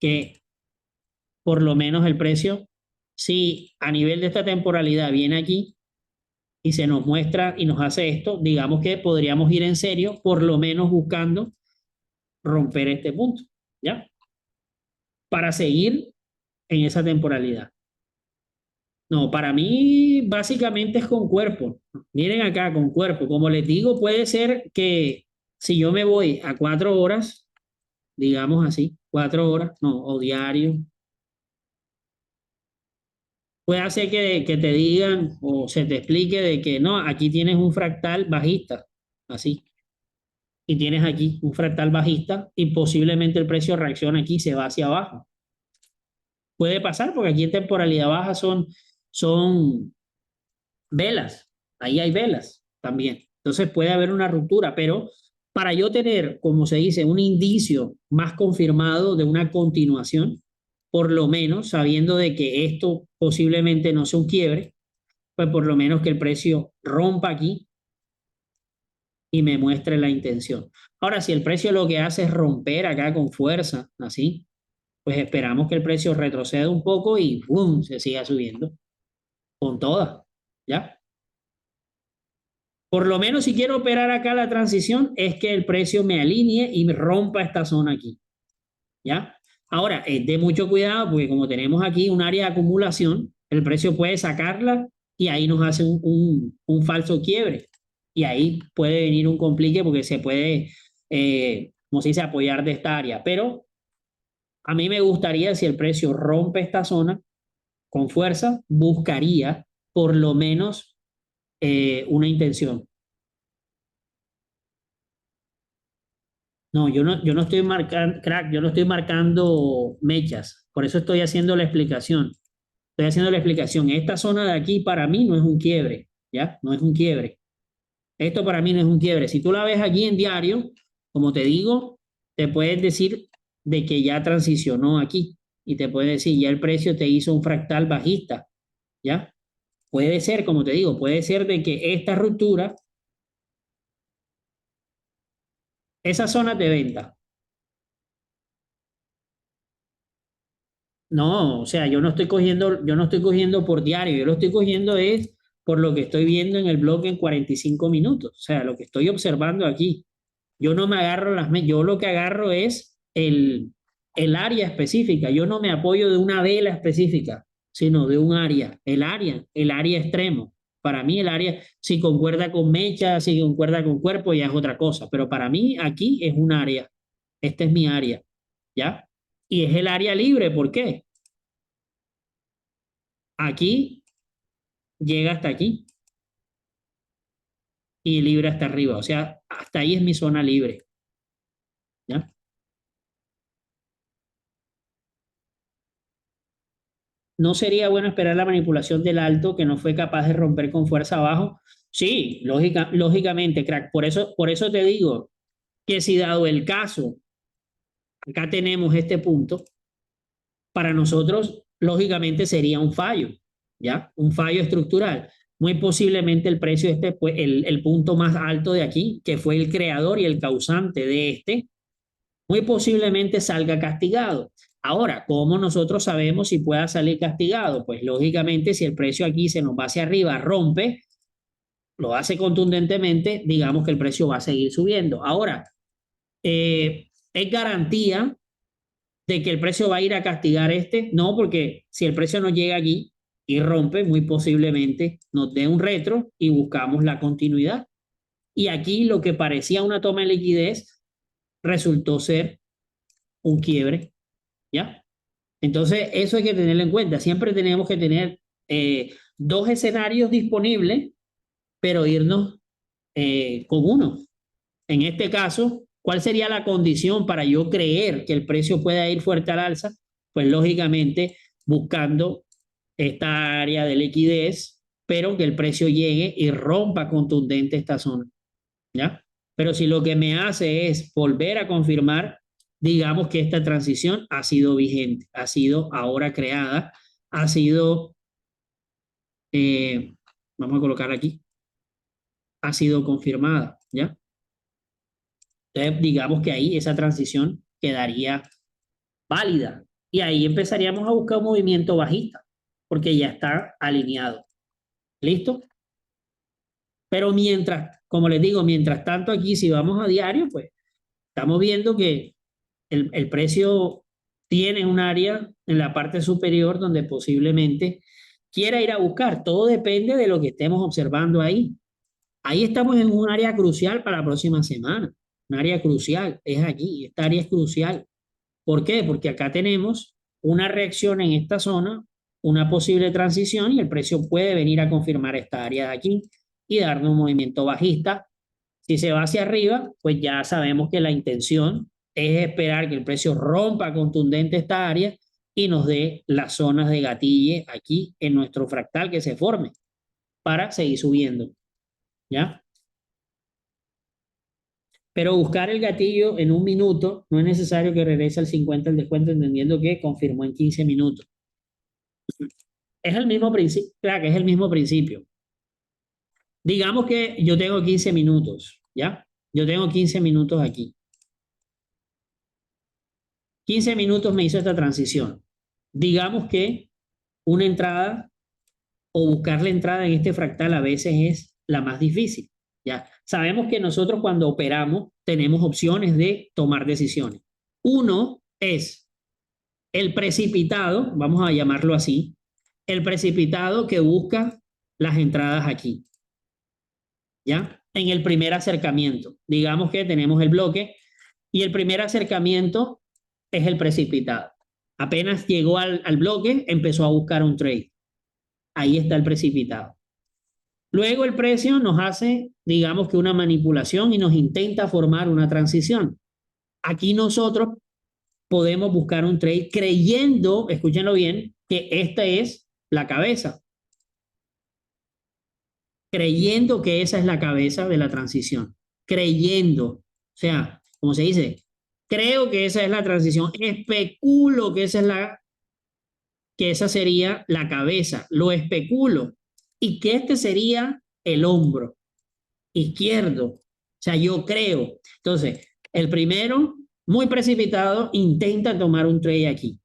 Que por lo menos el precio, si a nivel de esta temporalidad viene aquí y se nos muestra y nos hace esto, digamos que podríamos ir en serio, por lo menos buscando romper este punto, ¿ya? Para seguir en esa temporalidad. No, para mí básicamente es con cuerpo. Miren acá, con cuerpo. Como les digo, puede ser que si yo me voy a 4 horas, digamos así, 4 horas, no, o diario, puede hacer que te digan o se te explique de que no, aquí tienes un fractal bajista, así, y tienes aquí un fractal bajista y posiblemente el precio reacciona aquí y se va hacia abajo. Puede pasar porque aquí en temporalidad baja son velas, ahí hay velas también. Entonces puede haber una ruptura, pero para yo tener, como se dice, un indicio más confirmado de una continuación, por lo menos sabiendo de que esto posiblemente no sea un quiebre, pues por lo menos que el precio rompa aquí y me muestre la intención. Ahora, si el precio lo que hace es romper acá con fuerza, así, pues esperamos que el precio retroceda un poco y ¡boom! Se siga subiendo con todas, ¿ya? Por lo menos si quiero operar acá la transición es que el precio me alinee y me rompa esta zona aquí, ¿ya? Ahora, es de mucho cuidado porque como tenemos aquí un área de acumulación, el precio puede sacarla y ahí nos hace un falso quiebre. Y ahí puede venir un complique porque se puede, como se dice, apoyar de esta área. Pero a mí me gustaría, si el precio rompe esta zona con fuerza, buscaría por lo menos una intención. No, yo no estoy marcando, crack, yo no estoy marcando mechas. Por eso estoy haciendo la explicación. Estoy haciendo la explicación. Esta zona de aquí para mí no es un quiebre, ¿ya? No es un quiebre. Esto para mí no es un quiebre. Si tú la ves aquí en diario, como te digo, te puedes decir de que ya transicionó aquí y te puede decir ya el precio te hizo un fractal bajista, ¿ya? Puede ser, como te digo, puede ser de que esta ruptura, esa zona de venta. No, o sea, yo no estoy cogiendo por diario, yo lo estoy cogiendo es por lo que estoy viendo en el blog en 45 minutos, o sea, lo que estoy observando aquí. Yo no me agarro yo lo que agarro es el área específica, yo no me apoyo de una vela específica, sino de un área, el área extremo. Para mí el área, si concuerda con mecha, si concuerda con cuerpo, ya es otra cosa, pero para mí aquí es un área, esta es mi área, ¿ya? Y es el área libre, ¿por qué? Aquí llega hasta aquí y libre hasta arriba. O sea, hasta ahí es mi zona libre. ¿Ya? ¿No sería bueno esperar la manipulación del alto que no fue capaz de romper con fuerza abajo? Sí, lógicamente, crack. Por eso te digo que si dado el caso, acá tenemos este punto, para nosotros, lógicamente sería un fallo, ¿ya? Un fallo estructural. Muy posiblemente el precio este, pues, el punto más alto de aquí, que fue el creador y el causante de este, muy posiblemente salga castigado. Ahora, ¿cómo nosotros sabemos si pueda salir castigado? Pues lógicamente, si el precio aquí se nos va hacia arriba, rompe, lo hace contundentemente, digamos que el precio va a seguir subiendo. Ahora, ¿es garantía de que el precio va a ir a castigar este? No, porque si el precio no llega aquí y rompe, muy posiblemente nos dé un retro y buscamos la continuidad. Y aquí lo que parecía una toma de liquidez resultó ser un quiebre, ¿ya? Entonces, eso hay que tenerlo en cuenta. Siempre tenemos que tener dos escenarios disponibles, pero irnos con uno. En este caso, ¿cuál sería la condición para yo creer que el precio pueda ir fuerte al alza? Pues lógicamente buscando esta área de liquidez, pero que el precio llegue y rompa contundente esta zona, ¿ya? Pero si lo que me hace es volver a confirmar, digamos que esta transición ha sido vigente, ha sido ahora creada, ha sido, eh, vamos a colocar aquí, ha sido confirmada, ¿ya? Entonces, digamos que ahí esa transición quedaría válida Y ahí empezaríamos a buscar un movimiento bajista, porque ya está alineado. ¿Listo? Pero mientras, como les digo, mientras tanto aquí, si vamos a diario, pues estamos viendo que el precio tiene un área en la parte superior donde posiblemente quiera ir a buscar. Todo depende de lo que estemos observando ahí. Ahí estamos en un área crucial para la próxima semana. Un área crucial es aquí. Esta área es crucial. ¿Por qué? Porque acá tenemos una reacción en esta zona, una posible transición y el precio puede venir a confirmar esta área de aquí y darle un movimiento bajista. Si se va hacia arriba, pues ya sabemos que la intención es esperar que el precio rompa contundente esta área y nos dé las zonas de gatille aquí en nuestro fractal que se forme para seguir subiendo. ¿Ya? Pero buscar el gatillo en un minuto no es necesario que regrese al 50 el descuento, entendiendo que confirmó en 15 minutos. Es el mismo principio, claro que es el mismo principio. Digamos que yo tengo 15 minutos, ¿ya? Yo tengo 15 minutos aquí. 15 minutos me hizo esta transición. Digamos que una entrada o buscar la entrada en este fractal a veces es la más difícil, ¿ya? Sabemos que nosotros cuando operamos tenemos opciones de tomar decisiones. Uno es el precipitado, vamos a llamarlo así, el precipitado que busca las entradas aquí, ¿ya? En el primer acercamiento. Digamos que tenemos el bloque y el primer acercamiento es el precipitado. Apenas llegó al bloque, empezó a buscar un trade. Ahí está el precipitado. Luego el precio nos hace, digamos que una manipulación y nos intenta formar una transición. Aquí nosotros podemos buscar un trade creyendo, escúchenlo bien, que esta es la cabeza. Creyendo que esa es la cabeza de la transición. Creyendo. O sea, como se dice, creo que esa es la transición. Especulo que esa sería la cabeza. Lo especulo. Y que este sería el hombro izquierdo. O sea, yo creo. Entonces, el primero, muy precipitado, intenta tomar un trade aquí.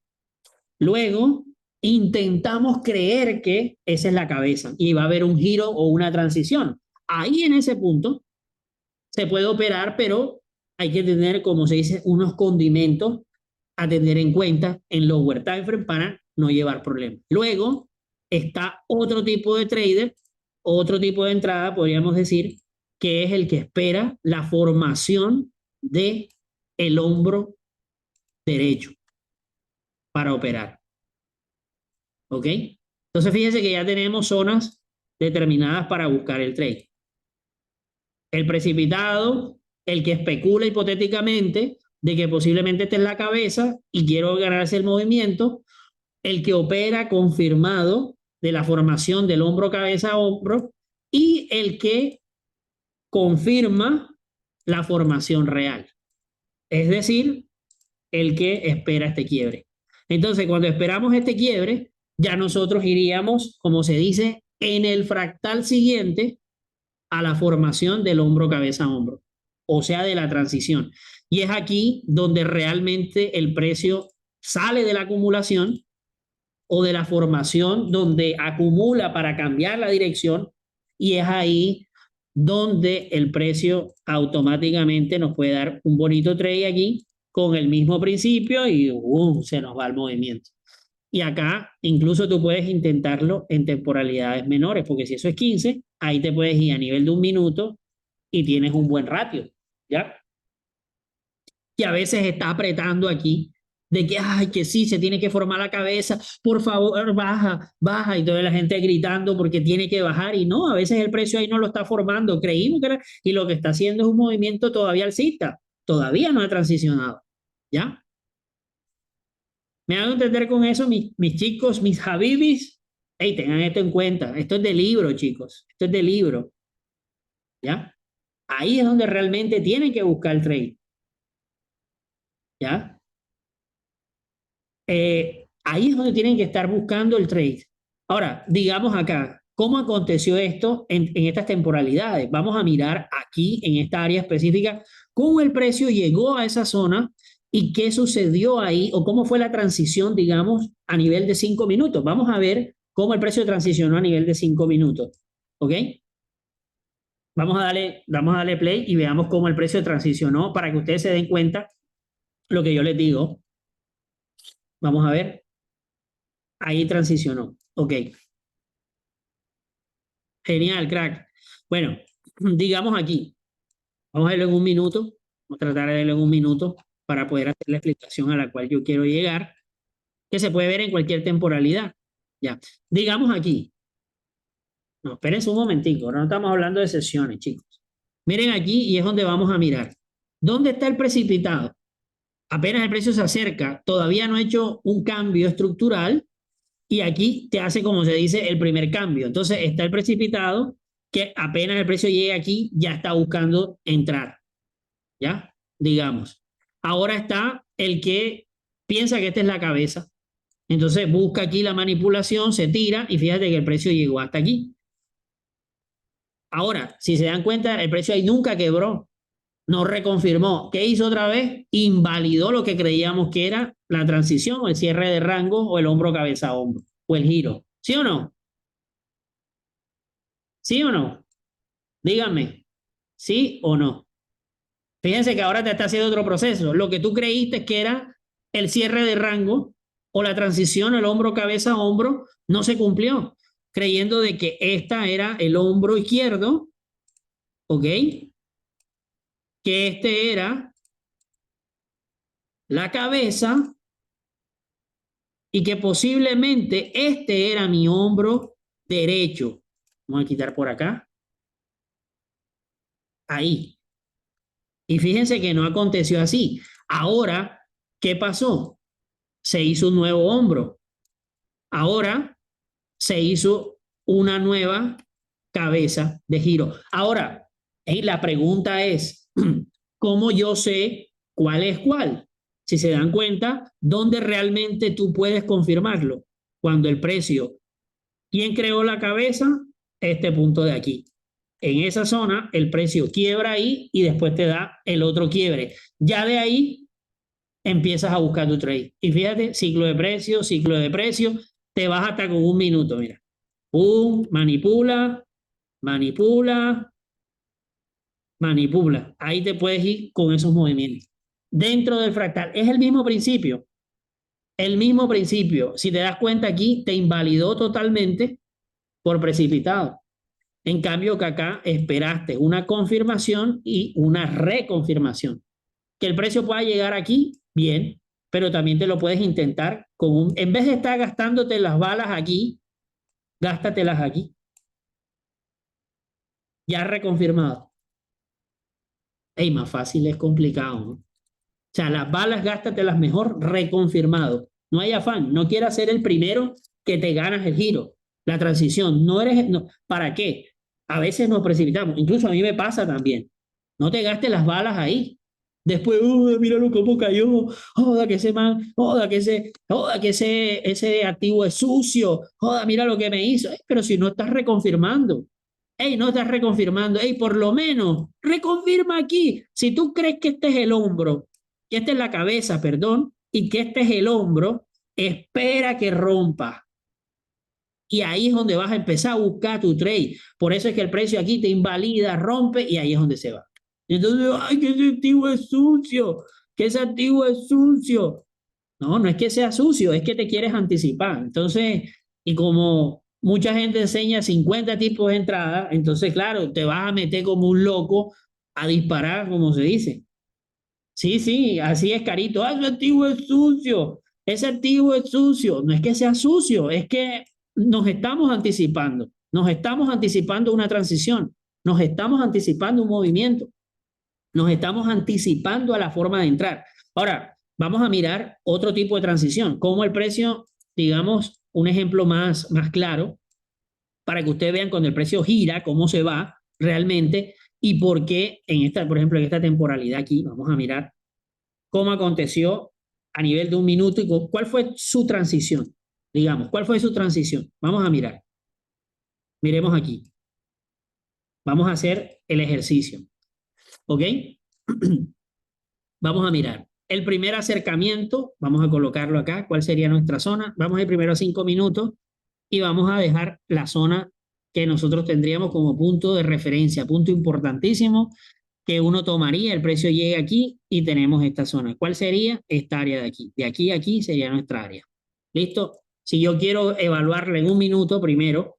Luego, intentamos creer que esa es la cabeza y va a haber un giro o una transición. Ahí en ese punto se puede operar, pero hay que tener, como se dice, unos condimentos a tener en cuenta en lower time frame para no llevar problemas. Luego está otro tipo de trader, otro tipo de entrada, podríamos decir, que es el que espera la formación de el hombro derecho para operar. ¿Ok? Entonces fíjense que ya tenemos zonas determinadas para buscar el trade. El precipitado, el que especula hipotéticamente de que posiblemente esté en la cabeza y quiero ganarse el movimiento, el que opera confirmado de la formación del hombro cabeza a hombro y el que confirma la formación real. Es decir, el que espera este quiebre. Entonces, cuando esperamos este quiebre, ya nosotros iríamos, como se dice, en el fractal siguiente a la formación del hombro cabeza a hombro, o sea, de la transición. Y es aquí donde realmente el precio sale de la acumulación o de la formación, donde acumula para cambiar la dirección, y es ahí donde el precio automáticamente nos puede dar un bonito trade aquí con el mismo principio y se nos va el movimiento. Y acá incluso tú puedes intentarlo en temporalidades menores, porque si eso es 15, ahí te puedes ir a nivel de un minuto y tienes un buen ratio, ¿ya? Que a veces está apretando aquí, de que, ay, que sí, se tiene que formar la cabeza, por favor, baja, baja, y toda la gente gritando porque tiene que bajar, y no, a veces el precio ahí no lo está formando, creímos que era, y lo que está haciendo es un movimiento todavía alcista, todavía no ha transicionado, ¿ya? ¿Me hago entender con eso, mis chicos, mis habibis? Hey, tengan esto en cuenta, esto es de libro, chicos, esto es de libro, ¿ya? Ahí es donde realmente tienen que buscar el trade, ¿ya? Ahí es donde tienen que estar buscando el trade. Ahora, digamos acá, ¿cómo aconteció esto en estas temporalidades? Vamos a mirar aquí, en esta área específica, cómo el precio llegó a esa zona y qué sucedió ahí o cómo fue la transición, digamos, a nivel de 5 minutos. Vamos a ver cómo el precio transicionó a nivel de 5 minutos. ¿Ok? Vamos a darle play y veamos cómo el precio transicionó para que ustedes se den cuenta lo que yo les digo. Vamos a ver. Ahí transicionó. Ok. Genial, crack. Bueno, digamos aquí. Vamos a verlo en un minuto. Vamos a tratar de verlo en un minuto para poder hacer la explicación a la cual yo quiero llegar, que se puede ver en cualquier temporalidad. Ya. Digamos aquí. No, espérense un momentico. Ahora no estamos hablando de sesiones, chicos. Miren aquí y es donde vamos a mirar. ¿Dónde está el precipitado? Apenas el precio se acerca, todavía no ha hecho un cambio estructural y aquí te hace, como se dice, el primer cambio. Entonces está el precipitado que apenas el precio llegue aquí ya está buscando entrar, ¿ya? Digamos. Ahora está el que piensa que esta es la cabeza. Entonces busca aquí la manipulación, se tira y fíjate que el precio llegó hasta aquí. Ahora, si se dan cuenta, el precio ahí nunca quebró, no reconfirmó. ¿Qué hizo otra vez? Invalidó lo que creíamos que era la transición o el cierre de rango o el hombro cabeza a hombro o el giro. ¿Sí o no? ¿Sí o no? Díganme, ¿sí o no? Fíjense que ahora te está haciendo otro proceso. Lo que tú creíste que era el cierre de rango o la transición, el hombro cabeza a hombro, no se cumplió, creyendo de que esta era el hombro izquierdo, ¿ok? Que este era la cabeza y que posiblemente este era mi hombro derecho. Vamos a quitar por acá, ahí. Y fíjense que no aconteció así. Ahora, ¿qué pasó? Se hizo un nuevo hombro. Ahora se hizo una nueva cabeza de giro. Ahora, la pregunta es, ¿cómo yo sé cuál es cuál? Si se dan cuenta, ¿dónde realmente tú puedes confirmarlo? Cuando el precio, ¿quién creó la cabeza? Este punto de aquí. En esa zona, el precio quiebra ahí y después te da el otro quiebre. Ya de ahí empiezas a buscar tu trade. Y fíjate, ciclo de precio, te vas hasta con un minuto, mira. Manipula, manipula, manipula. Ahí te puedes ir con esos movimientos. Dentro del fractal es el mismo principio. El mismo principio. Si te das cuenta aquí, te invalidó totalmente por precipitado. En cambio que acá esperaste una confirmación y una reconfirmación. Que el precio pueda llegar aquí, bien, pero también te lo puedes intentar con un, en vez de estar gastándote las balas aquí, gástatelas aquí. Ya reconfirmado. Ey, más fácil es complicado, ¿no? O sea, las balas gástatelas mejor reconfirmado. No hay afán, no quieras ser el primero que te ganas el giro, la transición. No eres, no, ¿para qué? A veces nos precipitamos, incluso a mí me pasa también. No te gastes las balas ahí. Después, míralo cómo cayó, joda que ese man, joda que ese activo es sucio, joda, mira lo que me hizo. Pero si no estás reconfirmando, hey, no estás reconfirmando, hey, por lo menos reconfirma aquí. Si tú crees que este es el hombro, que esta es la cabeza, perdón, y que este es el hombro, espera que rompa. Y ahí es donde vas a empezar a buscar tu trade. Por eso es que el precio aquí te invalida, rompe y ahí es donde se va. Entonces, ay, que ese activo es sucio, que ese activo es sucio. No, no es que sea sucio, es que te quieres anticipar. Entonces, y como mucha gente enseña 50 tipos de entrada, entonces, claro, te vas a meter como un loco a disparar, como se dice. Sí, sí, así es, Carito. Ah, ese activo es sucio. Ese activo es sucio. No es que sea sucio, es que nos estamos anticipando. Nos estamos anticipando una transición. Nos estamos anticipando un movimiento. Nos estamos anticipando a la forma de entrar. Ahora, vamos a mirar otro tipo de transición. Como el precio, digamos, un ejemplo más claro, para que ustedes vean cuando el precio gira, cómo se va realmente y por qué en esta, por ejemplo, en esta temporalidad aquí, vamos a mirar cómo aconteció a nivel de un minuto y cuál fue su transición, digamos, cuál fue su transición. Vamos a mirar, miremos aquí, vamos a hacer el ejercicio, ¿ok? Vamos a mirar. El primer acercamiento, vamos a colocarlo acá, ¿cuál sería nuestra zona? Vamos a ir primero a 5 minutos y vamos a dejar la zona que nosotros tendríamos como punto de referencia, punto importantísimo que uno tomaría, el precio llega aquí y tenemos esta zona. ¿Cuál sería? Esta área de aquí. De aquí a aquí sería nuestra área. ¿Listo? Si yo quiero evaluarla en un minuto primero,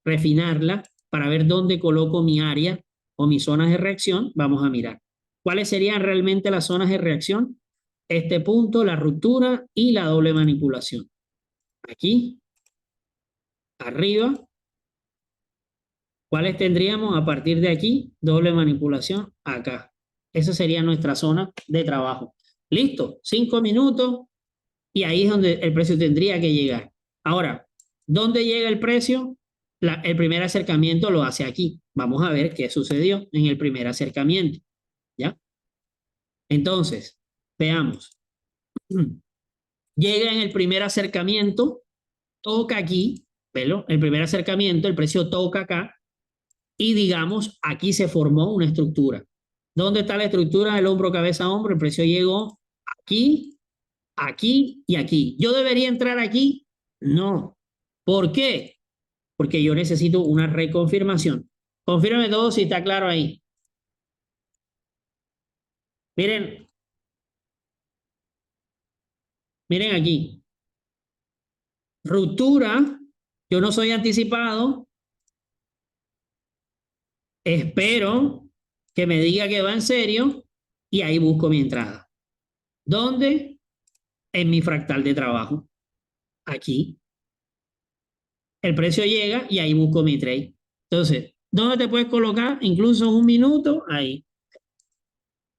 refinarla para ver dónde coloco mi área o mis zonas de reacción, vamos a mirar. ¿Cuáles serían realmente las zonas de reacción? Este punto, la ruptura y la doble manipulación. Aquí, arriba. ¿Cuáles tendríamos a partir de aquí? Doble manipulación acá. Esa sería nuestra zona de trabajo. Listo, 5 minutos y ahí es donde el precio tendría que llegar. Ahora, ¿dónde llega el precio? El primer acercamiento lo hace aquí. Vamos a ver qué sucedió en el primer acercamiento. ¿Ya? Entonces, veamos. Llega en el primer acercamiento, toca aquí, ¿velo? El primer acercamiento, el precio toca acá y digamos, aquí se formó una estructura. ¿Dónde está la estructura del hombro, cabeza, hombro? El precio llegó aquí, aquí y aquí. ¿Yo debería entrar aquí? No. ¿Por qué? Porque yo necesito una reconfirmación. Confírmeme todo si está claro ahí. Miren, miren aquí. Ruptura, yo no soy anticipado, espero que me diga que va en serio y ahí busco mi entrada. ¿Dónde? En mi fractal de trabajo. Aquí. El precio llega y ahí busco mi trade. Entonces, ¿dónde te puedes colocar? Incluso un minuto, ahí.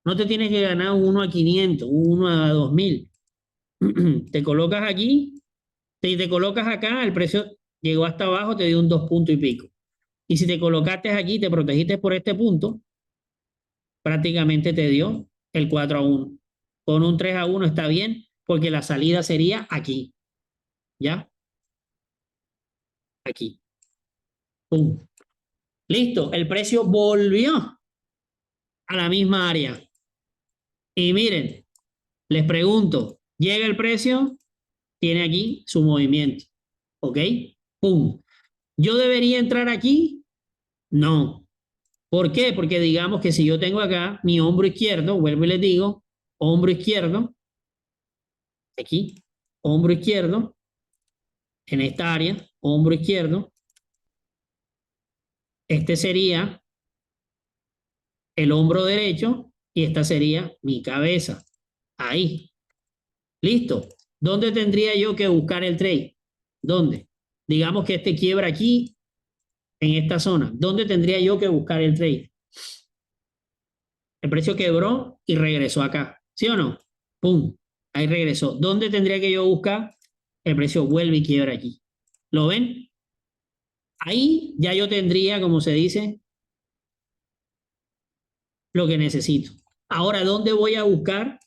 No te tienes que ganar un 1 a 500, un 1 a 2000. Te colocas aquí, te colocas acá, el precio llegó hasta abajo, te dio un 2 puntos y pico. Y si te colocaste aquí, te protegiste por este punto, prácticamente te dio el 4 a 1. Con un 3 a 1 está bien, porque la salida sería aquí. ¿Ya? Aquí. Pum. Listo, el precio volvió a la misma área. Y miren, les pregunto, llega el precio, tiene aquí su movimiento. ¿Ok? ¡Pum! ¿Yo debería entrar aquí? No. ¿Por qué? Porque digamos que si yo tengo acá mi hombro izquierdo, vuelvo y les digo, hombro izquierdo, aquí, hombro izquierdo, en esta área, hombro izquierdo, este sería el hombro derecho y esta sería mi cabeza. Ahí. Listo. ¿Dónde tendría yo que buscar el trade? ¿Dónde? Digamos que este quiebra aquí, en esta zona. ¿Dónde tendría yo que buscar el trade? El precio quebró y regresó acá. ¿Sí o no? ¡Pum! Ahí regresó. ¿Dónde tendría que yo buscar? El precio vuelve y quiebra aquí. ¿Lo ven? Ahí ya yo tendría, como se dice, lo que necesito. Ahora, ¿dónde voy a buscar?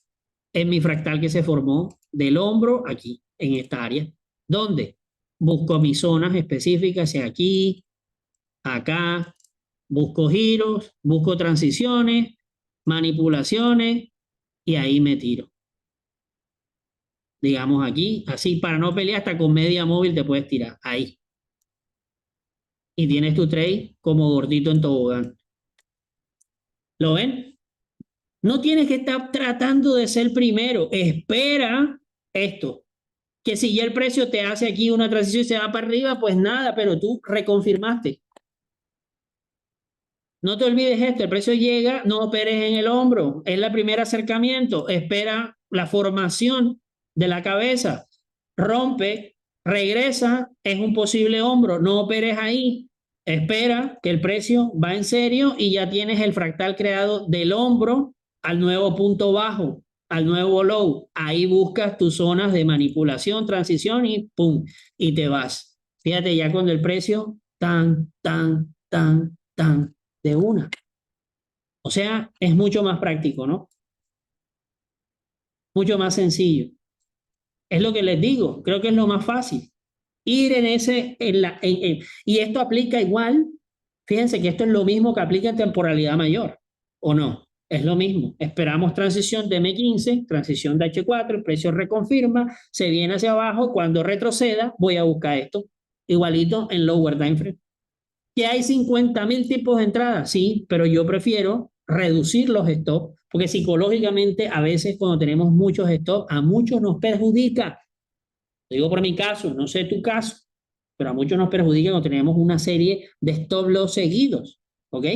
En mi fractal que se formó del hombro aquí, en esta área. ¿Dónde? Busco mis zonas específicas, sea aquí, acá, busco giros, busco transiciones, manipulaciones y ahí me tiro. Digamos aquí, así para no pelear hasta con media móvil te puedes tirar, ahí. Y tienes tu trade como gordito en tobogán. ¿Lo ven? No tienes que estar tratando de ser primero, espera esto. Que si ya el precio te hace aquí una transición y se va para arriba, pues nada, pero tú reconfirmaste. No te olvides esto, el precio llega, no operes en el hombro, es el primer acercamiento, espera la formación de la cabeza, rompe, regresa, es un posible hombro, no operes ahí, espera que el precio va en serio y ya tienes el fractal creado del hombro al nuevo punto bajo, al nuevo low, ahí buscas tus zonas de manipulación, transición y pum, y te vas. Fíjate ya cuando el precio tan de una. O sea, es mucho más práctico, ¿no? Mucho más sencillo. Es lo que les digo, creo que es lo más fácil. Ir en ese, y esto aplica igual, fíjense que esto es lo mismo que aplica en temporalidad mayor, ¿o no? Es lo mismo. Esperamos transición de M15, transición de H4, el precio reconfirma, se viene hacia abajo. Cuando retroceda, voy a buscar esto. Igualito en lower time frame. ¿Que hay 50.000 tipos de entrada? Sí, pero yo prefiero reducir los stops, porque psicológicamente a veces cuando tenemos muchos stops, a muchos nos perjudica. Lo digo por mi caso, no sé tu caso, pero a muchos nos perjudica cuando tenemos una serie de stop loss seguidos. ¿Ok?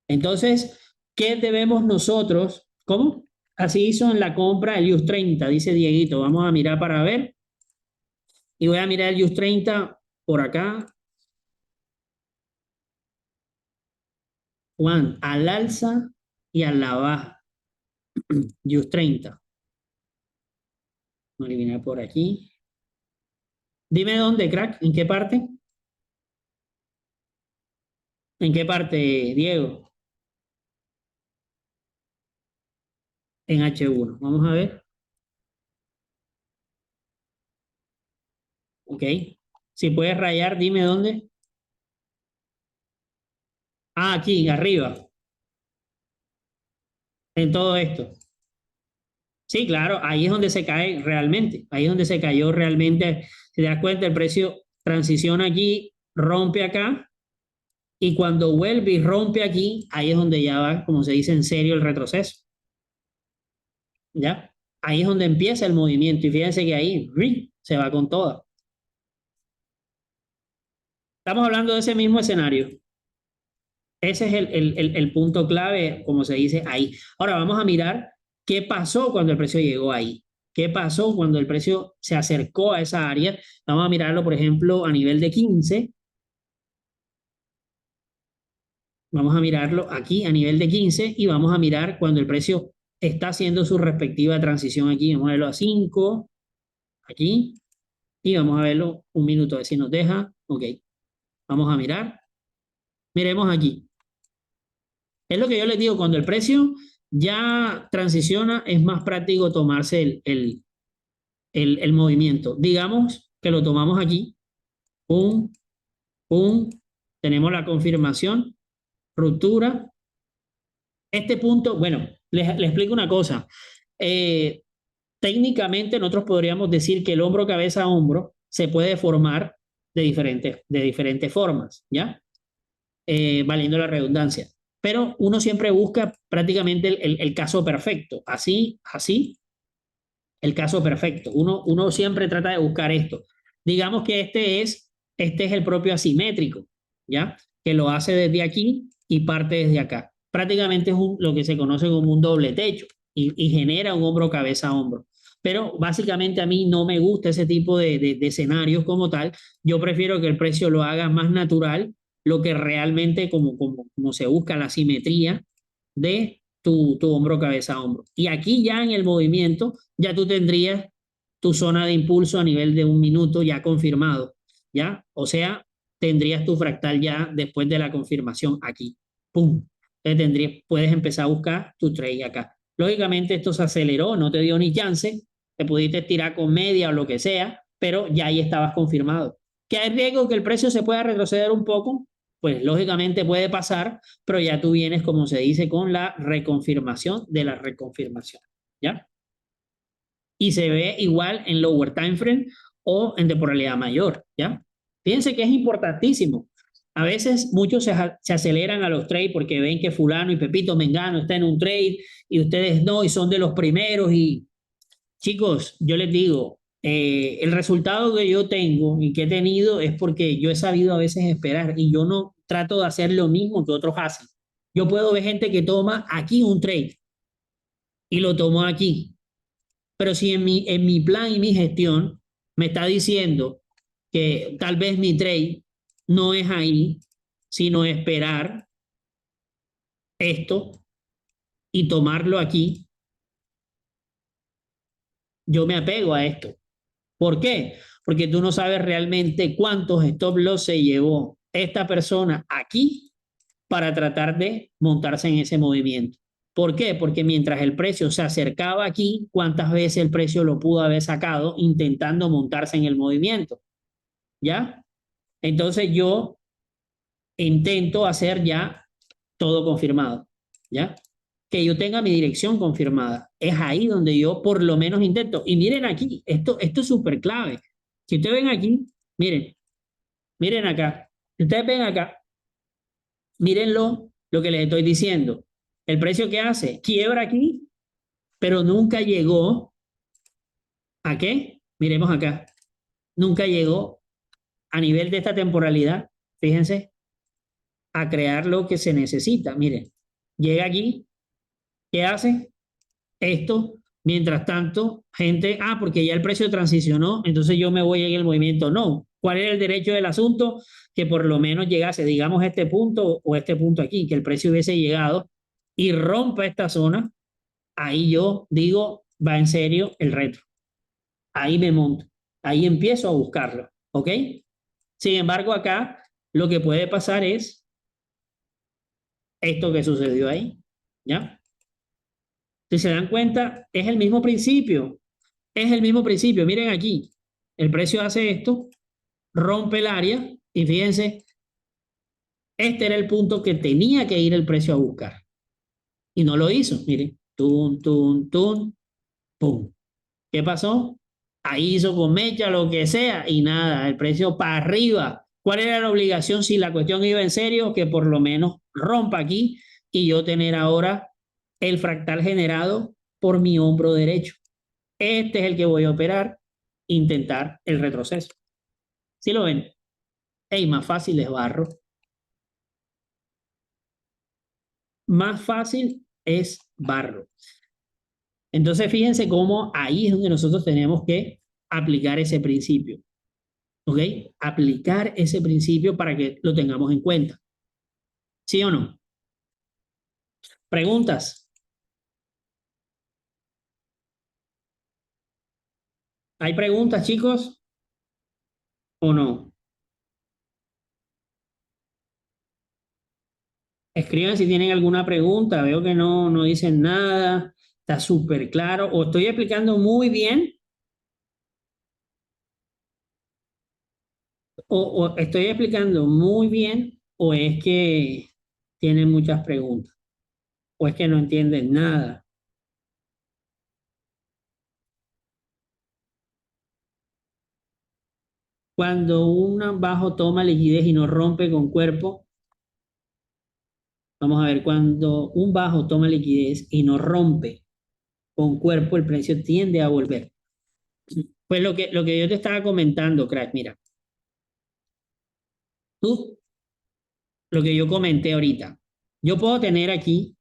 Entonces, ¿qué debemos nosotros? ¿Cómo? Así hizo en la compra el US 30, dice Dieguito. Vamos a mirar para ver. Y voy a mirar el US 30 por acá. Juan, al alza y a la baja. US 30. Vamos a eliminar por aquí. Dime dónde, crack. ¿En qué parte? ¿En qué parte, Diego? En H1. Vamos a ver. Ok. Si puedes rayar, dime dónde. Ah, aquí, arriba. En todo esto. Sí, claro, ahí es donde se cae realmente, ahí es donde se cayó realmente. Si te das cuenta, el precio transiciona aquí, rompe acá, y cuando vuelve y rompe aquí, ahí es donde ya va, como se dice en serio, el retroceso. ¿Ya? Ahí es donde empieza el movimiento, y fíjense que ahí se va con toda. Estamos hablando de ese mismo escenario. Ese es el punto clave, como se dice ahí. Ahora vamos a mirar qué pasó cuando el precio llegó ahí. ¿Qué pasó cuando el precio se acercó a esa área? Vamos a mirarlo, por ejemplo, a nivel de 15. Vamos a mirarlo aquí a nivel de 15 y vamos a mirar cuando el precio está haciendo su respectiva transición aquí. Vamos a verlo a 5, aquí, y vamos a verlo un minuto, a ver si nos deja. Ok, vamos a mirar. Miremos aquí. Es lo que yo les digo, cuando el precio ya transiciona, es más práctico tomarse el movimiento. Digamos que lo tomamos aquí, pum, pum, tenemos la confirmación, ruptura. Este punto, bueno, les explico una cosa. Eh, Técnicamente nosotros podríamos decir que el hombro, cabeza, hombro se puede formar de diferentes formas, ¿ya? Valiendo la redundancia. Pero uno siempre busca prácticamente el caso perfecto. Así, así, el caso perfecto. Uno siempre trata de buscar esto. Digamos que este es el propio asimétrico, ¿ya? Que lo hace desde aquí y parte desde acá. Prácticamente es lo que se conoce como un doble techo y genera un hombro, cabeza, hombro. Pero básicamente a mí no me gusta ese tipo de escenarios como tal. Yo prefiero que el precio lo haga más natural, lo que realmente como se busca la simetría de tu hombro, cabeza, hombro. Y aquí ya en el movimiento, ya tú tendrías tu zona de impulso a nivel de un minuto ya confirmado, ¿ya? O sea, tendrías tu fractal ya después de la confirmación aquí. ¡Pum! Entonces puedes empezar a buscar tu trade acá. Lógicamente esto se aceleró, no te dio ni chance, te pudiste tirar con media o lo que sea, pero ya ahí estabas confirmado. ¿Que hay riesgo que el precio se pueda retroceder un poco? Pues lógicamente puede pasar, pero ya tú vienes, como se dice, con la reconfirmación de la reconfirmación, ¿ya? Y se ve igual en lower time frame o en temporalidad mayor, ¿ya? Fíjense que es importantísimo. A veces muchos se aceleran a los trades porque ven que fulano y Pepito Mengano está en un trade y ustedes no, y son de los primeros. Y chicos, yo les digo, el resultado que yo tengo y que he tenido es porque yo he sabido a veces esperar y yo no trato de hacer lo mismo que otros hacen. Yo puedo ver gente que toma aquí un trade y lo tomó aquí, pero si en mi plan y mi gestión me está diciendo que tal vez mi trade no es ahí, sino esperar esto y tomarlo aquí, yo me apego a esto. ¿Por qué? Porque tú no sabes realmente cuántos stop loss se llevó esta persona aquí para tratar de montarse en ese movimiento. ¿Por qué? Porque mientras el precio se acercaba aquí, ¿cuántas veces el precio lo pudo haber sacado intentando montarse en el movimiento? ¿Ya? Entonces yo intento hacer ya todo confirmado. ¿ya? Que yo tenga mi dirección confirmada. Es ahí donde yo por lo menos intento. Y miren aquí, esto es súper clave. Si ustedes ven aquí, miren acá. Si ustedes ven acá, mírenlo lo que les estoy diciendo. El precio que hace, quiebra aquí, pero nunca llegó ¿a qué? Miremos acá. Nunca llegó a nivel de esta temporalidad, fíjense, a crear lo que se necesita. Miren, llega aquí, ¿qué hace? Esto, mientras tanto, gente, porque ya el precio transicionó, entonces yo me voy en el movimiento. No. ¿Cuál era el derecho del asunto? Que por lo menos llegase, digamos, este punto o este punto aquí, que el precio hubiese llegado y rompa esta zona. Ahí yo digo, va en serio el reto. Ahí me monto. Ahí empiezo a buscarlo. ¿Ok? Sin embargo, acá lo que puede pasar es esto que sucedió ahí. ¿Ya? Si se dan cuenta, es el mismo principio. Es el mismo principio. Miren aquí. El precio hace esto, rompe el área y fíjense, este era el punto que tenía que ir el precio a buscar. Y no lo hizo. Miren. Tun, tun, tun, pum. ¿Qué pasó? Ahí hizo con mecha, lo que sea, y nada, el precio para arriba. ¿Cuál era la obligación si la cuestión iba en serio? Que por lo menos rompa aquí y yo tener ahora el fractal generado por mi hombro derecho. Este es el que voy a operar, intentar el retroceso. ¿Sí lo ven? Hey, más fácil es barro. Más fácil es barro. Entonces, fíjense cómo ahí es donde nosotros tenemos que aplicar ese principio. ¿Ok? Aplicar ese principio para que lo tengamos en cuenta. ¿Sí o no? ¿Preguntas? ¿Hay preguntas, chicos? ¿O no? Escriban si tienen alguna pregunta. Veo que no dicen nada. Está súper claro. O estoy explicando muy bien o estoy explicando muy bien o es que tienen muchas preguntas o es que no entienden nada. Cuando un bajo toma liquidez y no rompe con cuerpo, vamos a ver, cuando un bajo toma liquidez y no rompe con cuerpo, el precio tiende a volver. Pues lo que yo te estaba comentando, crack, mira, tú, lo que yo comenté ahorita, yo puedo tener aquí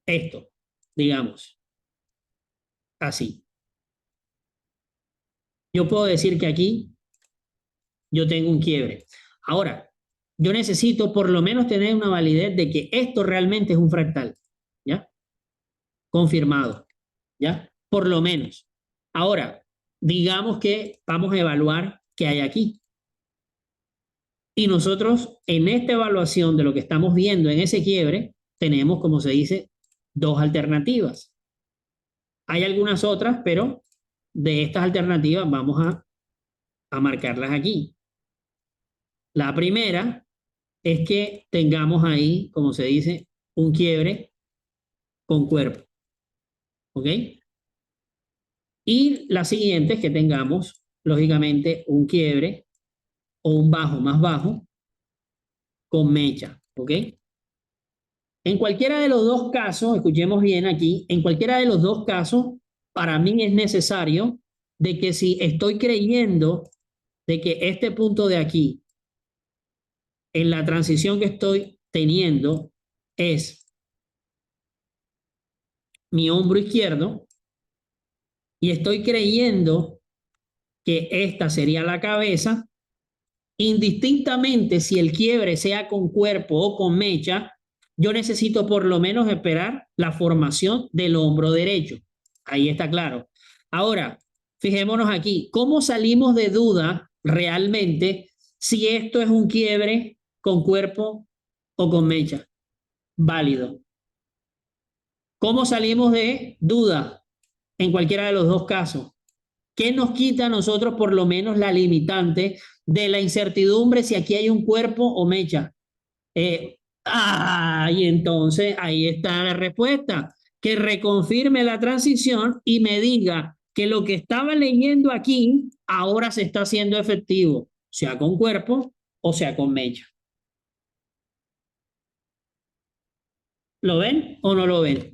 esto, digamos, así. Yo puedo decir que aquí yo tengo un quiebre. Ahora, yo necesito por lo menos tener una validez de que esto realmente es un fractal, ¿ya? Confirmado, ¿ya? Por lo menos. Ahora, digamos que vamos a evaluar qué hay aquí. Y nosotros, en esta evaluación de lo que estamos viendo en ese quiebre, tenemos, como se dice, dos alternativas. Hay algunas otras, pero de estas alternativas vamos a marcarlas aquí. La primera es que tengamos ahí, como se dice, un quiebre con cuerpo. ¿Ok? Y la siguiente es que tengamos, lógicamente, un quiebre o un bajo más bajo con mecha. ¿Ok? En cualquiera de los dos casos, escuchemos bien aquí, en cualquiera de los dos casos, para mí es necesario de que si estoy creyendo de que este punto de aquí, en la transición que estoy teniendo, es mi hombro izquierdo, y estoy creyendo que esta sería la cabeza, indistintamente si el quiebre sea con cuerpo o con mecha, yo necesito por lo menos esperar la formación del hombro derecho. Ahí está claro. Ahora, fijémonos aquí, ¿cómo salimos de duda realmente si esto es un quiebre con cuerpo o con mecha? Válido. ¿Cómo salimos de duda en cualquiera de los dos casos? ¿Qué nos quita a nosotros por lo menos la limitante de la incertidumbre si aquí hay un cuerpo o mecha? Ah, y entonces ahí está la respuesta. Que reconfirme la transición y me diga que lo que estaba leyendo aquí ahora se está haciendo efectivo, sea con cuerpo o sea con mecha. ¿Lo ven o no lo ven?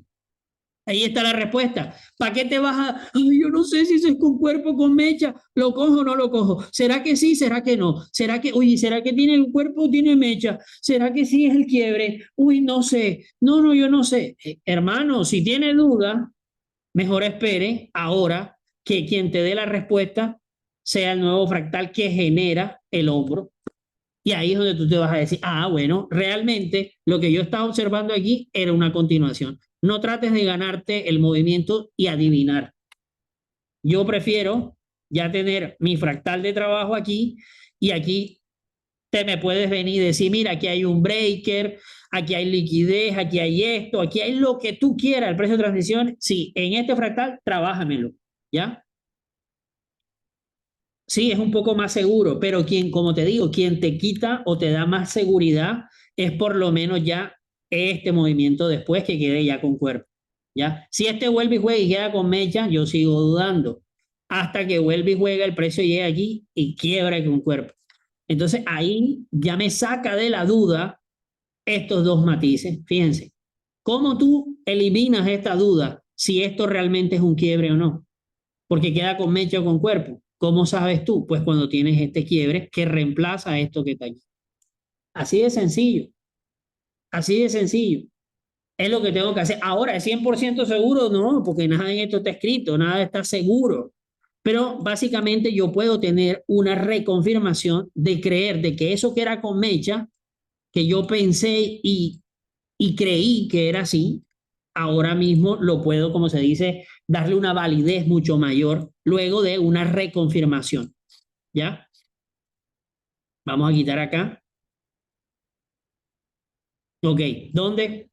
Ahí está la respuesta. ¿Para qué te vas a.? Ay, yo no sé si eso es con cuerpo o con mecha. ¿Lo cojo o no lo cojo? ¿Será que sí? ¿Será que no? ¿Será que, oye, será que tiene el cuerpo o tiene mecha? ¿Será que sí es el quiebre? Uy, no sé. No, no, yo no sé. Hermano, si tiene duda, mejor espere ahora que quien te dé la respuesta sea el nuevo fractal que genera el hombro. Y ahí es donde tú te vas a decir, ah, bueno, realmente lo que yo estaba observando aquí era una continuación. No trates de ganarte el movimiento y adivinar. Yo prefiero ya tener mi fractal de trabajo aquí y aquí te me puedes venir y decir, mira, aquí hay un breaker, aquí hay liquidez, aquí hay esto, aquí hay lo que tú quieras, el precio de transición. Sí, en este fractal, trabájamelo, ¿ya? Sí, es un poco más seguro, pero quien, como te digo, quien te quita o te da más seguridad es por lo menos ya este movimiento después que quede ya con cuerpo. ¿Ya? Si este vuelve y juega y queda con mecha, yo sigo dudando. Hasta que vuelve y juega, el precio llega aquí y quiebra con cuerpo. Entonces ahí ya me saca de la duda estos dos matices. Fíjense, ¿cómo tú eliminas esta duda si esto realmente es un quiebre o no? Porque queda con mecha o con cuerpo. ¿Cómo sabes tú? Pues cuando tienes este quiebre que reemplaza esto que está aquí. Así de sencillo, así de sencillo. Es lo que tengo que hacer. Ahora, ¿es 100% seguro? No, porque nada en esto está escrito, nada está seguro. Pero básicamente yo puedo tener una reconfirmación de creer de que eso que era con mecha, que yo pensé y creí que era así, ahora mismo lo puedo, como se dice, darle una validez mucho mayor luego de una reconfirmación. ¿Ya? Vamos a quitar acá. Ok, ¿dónde?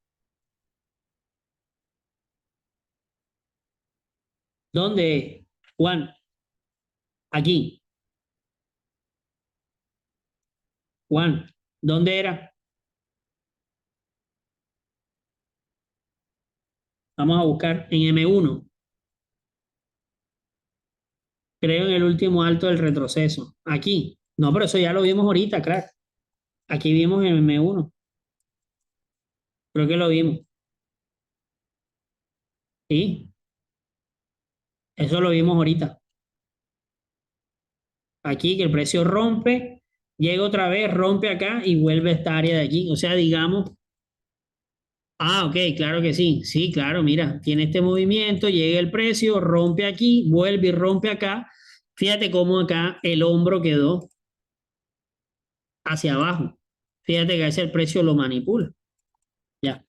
¿Dónde? Juan, aquí. Juan, ¿dónde era? Vamos a buscar en M1. Creo en el último alto del retroceso. Aquí. No, pero eso ya lo vimos ahorita, crack. Aquí vimos en M1. Creo que lo vimos. Sí, eso lo vimos ahorita. Aquí que el precio rompe, llega otra vez, rompe acá y vuelve a esta área de aquí. O sea, digamos, ah, ok, claro que sí. Sí, claro, mira, tiene este movimiento, llega el precio, rompe aquí, vuelve y rompe acá. Fíjate cómo acá el hombro quedó hacia abajo. Fíjate que a ese el precio lo manipula. Ya.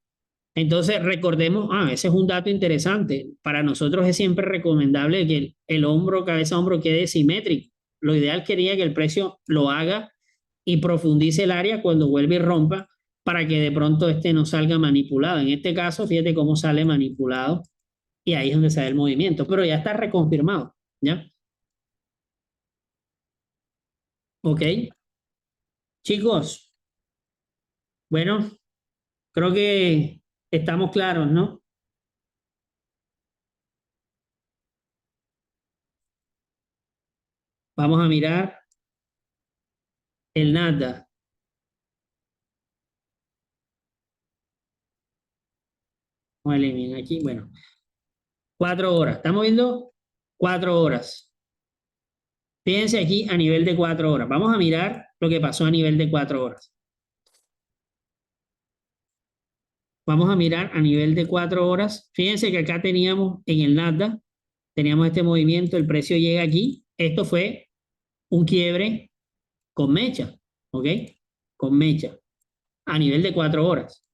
Entonces, recordemos, ese es un dato interesante. Para nosotros es siempre recomendable que el hombro, cabeza, hombro quede simétrico. Lo ideal sería que el precio lo haga y profundice el área cuando vuelve y rompa para que de pronto este no salga manipulado. En este caso, fíjate cómo sale manipulado y ahí es donde se da el movimiento, pero ya está reconfirmado, ¿ya? Ok, chicos, bueno, creo que estamos claros, ¿no? Vamos a mirar el nada. Vamos a eliminar aquí, bueno, 4 horas. ¿Estamos viendo? 4 horas. Fíjense aquí a nivel de 4 horas. Vamos a mirar lo que pasó a nivel de 4 horas. Vamos a mirar a nivel de 4 horas. Fíjense que acá teníamos en el Nasdaq, teníamos este movimiento, el precio llega aquí. Esto fue un quiebre con mecha, ¿ok? Con mecha a nivel de 4 horas.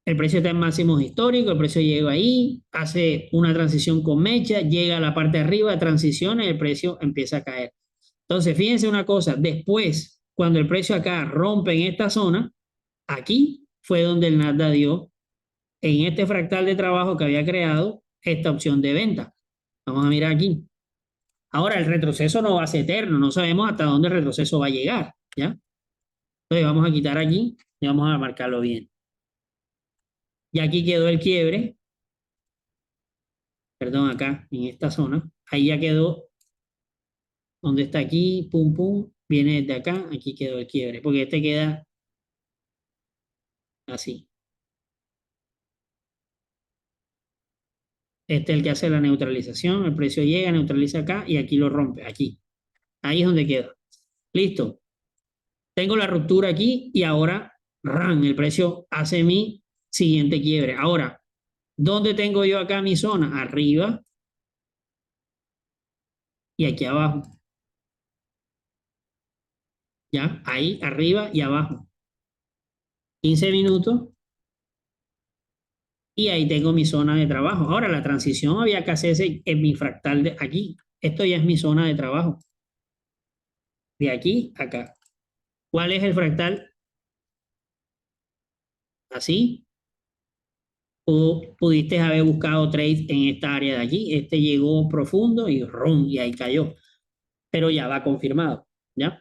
El precio está en máximos históricos, el precio llega ahí, hace una transición con mecha, llega a la parte de arriba, transiciona y el precio empieza a caer. Entonces, fíjense una cosa, después, cuando el precio acá rompe en esta zona, aquí fue donde el Nasdaq dio en este fractal de trabajo que había creado esta opción de venta. Vamos a mirar aquí. Ahora, el retroceso no va a ser eterno, no sabemos hasta dónde el retroceso va a llegar, ¿ya? Entonces vamos a quitar aquí y vamos a marcarlo bien. Y aquí quedó el quiebre, perdón, acá, en esta zona. Ahí ya quedó, donde está aquí, pum, pum, viene desde acá, aquí quedó el quiebre, porque este queda así. Este es el que hace la neutralización, el precio llega, neutraliza acá y aquí lo rompe, aquí. Ahí es donde queda. Listo. Tengo la ruptura aquí y ahora, ran, el precio hace mi siguiente quiebre. Ahora, ¿dónde tengo yo acá mi zona? Arriba y aquí abajo. ¿Ya? Ahí, arriba y abajo. 15 minutos y ahí tengo mi zona de trabajo. Ahora, la transición había que hacerse en mi fractal de aquí. Esto ya es mi zona de trabajo. De aquí a acá. ¿Cuál es el fractal? Así. Pudiste haber buscado trade en esta área de aquí. Este llegó profundo y rum, y ahí cayó. Pero ya va confirmado. ¿Ya?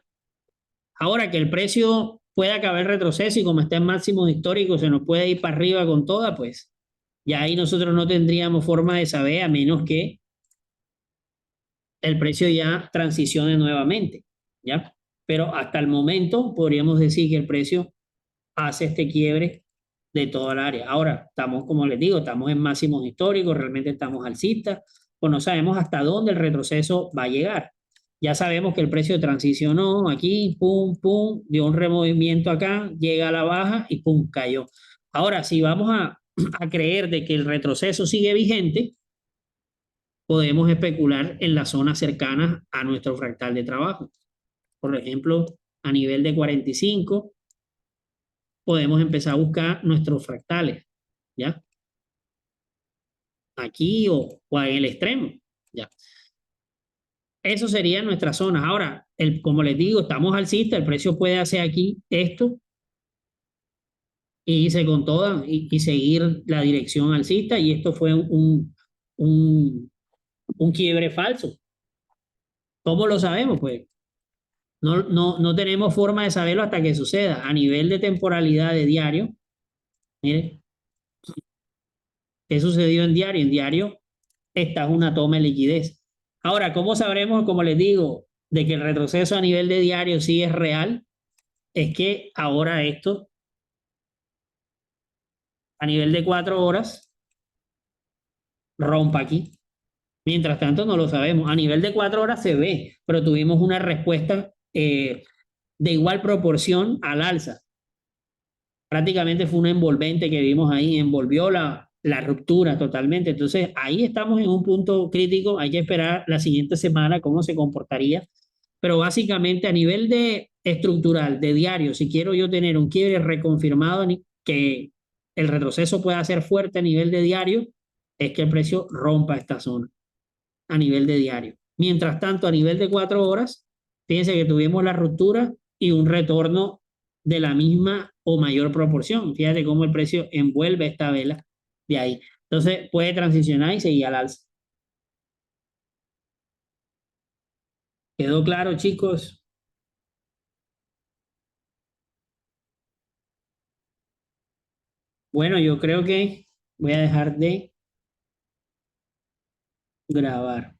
Ahora que el precio pueda caber retroceso y como está en máximo histórico, se nos puede ir para arriba con toda, pues ya ahí nosotros no tendríamos forma de saber a menos que el precio ya transicione nuevamente, ¿ya? Pero hasta el momento podríamos decir que el precio hace este quiebre de toda el área. Ahora, estamos, como les digo, estamos en máximos históricos, realmente estamos alcistas, pues no sabemos hasta dónde el retroceso va a llegar. Ya sabemos que el precio transicionó aquí, pum, pum, dio un removimiento acá, llega a la baja y pum, cayó. Ahora, si vamos a creer de que el retroceso sigue vigente, podemos especular en las zonas cercanas a nuestro fractal de trabajo. Por ejemplo, a nivel de 45, podemos empezar a buscar nuestros fractales, ¿ya? Aquí o en el extremo, ¿ya? Eso sería nuestra zona. Ahora, como les digo, estamos alcista, el precio puede hacer aquí esto y irse con toda y seguir la dirección alcista y esto fue un, un quiebre falso. ¿Cómo lo sabemos? Pues no tenemos forma de saberlo hasta que suceda. A nivel de temporalidad de diario, mire, ¿qué sucedió en diario? En diario, esta es una toma de liquidez. Ahora, ¿cómo sabremos, como les digo, de que el retroceso a nivel de diario sí es real? Es que ahora esto, a nivel de 4 horas, rompa aquí. Mientras tanto, no lo sabemos. A nivel de 4 horas se ve, pero tuvimos una respuesta de igual proporción al alza. Prácticamente fue una envolvente que vimos ahí, envolvió la ruptura totalmente. Entonces, ahí estamos en un punto crítico, hay que esperar la siguiente semana cómo se comportaría, pero básicamente a nivel de estructural, de diario, si quiero yo tener un quiebre reconfirmado, que el retroceso pueda ser fuerte a nivel de diario, es que el precio rompa esta zona a nivel de diario. Mientras tanto, a nivel de 4 horas, fíjense que tuvimos la ruptura y un retorno de la misma o mayor proporción. Fíjate cómo el precio envuelve esta vela de ahí. Entonces puede transicionar y seguir al alza. ¿Quedó claro, chicos? Bueno, yo creo que voy a dejar de grabar.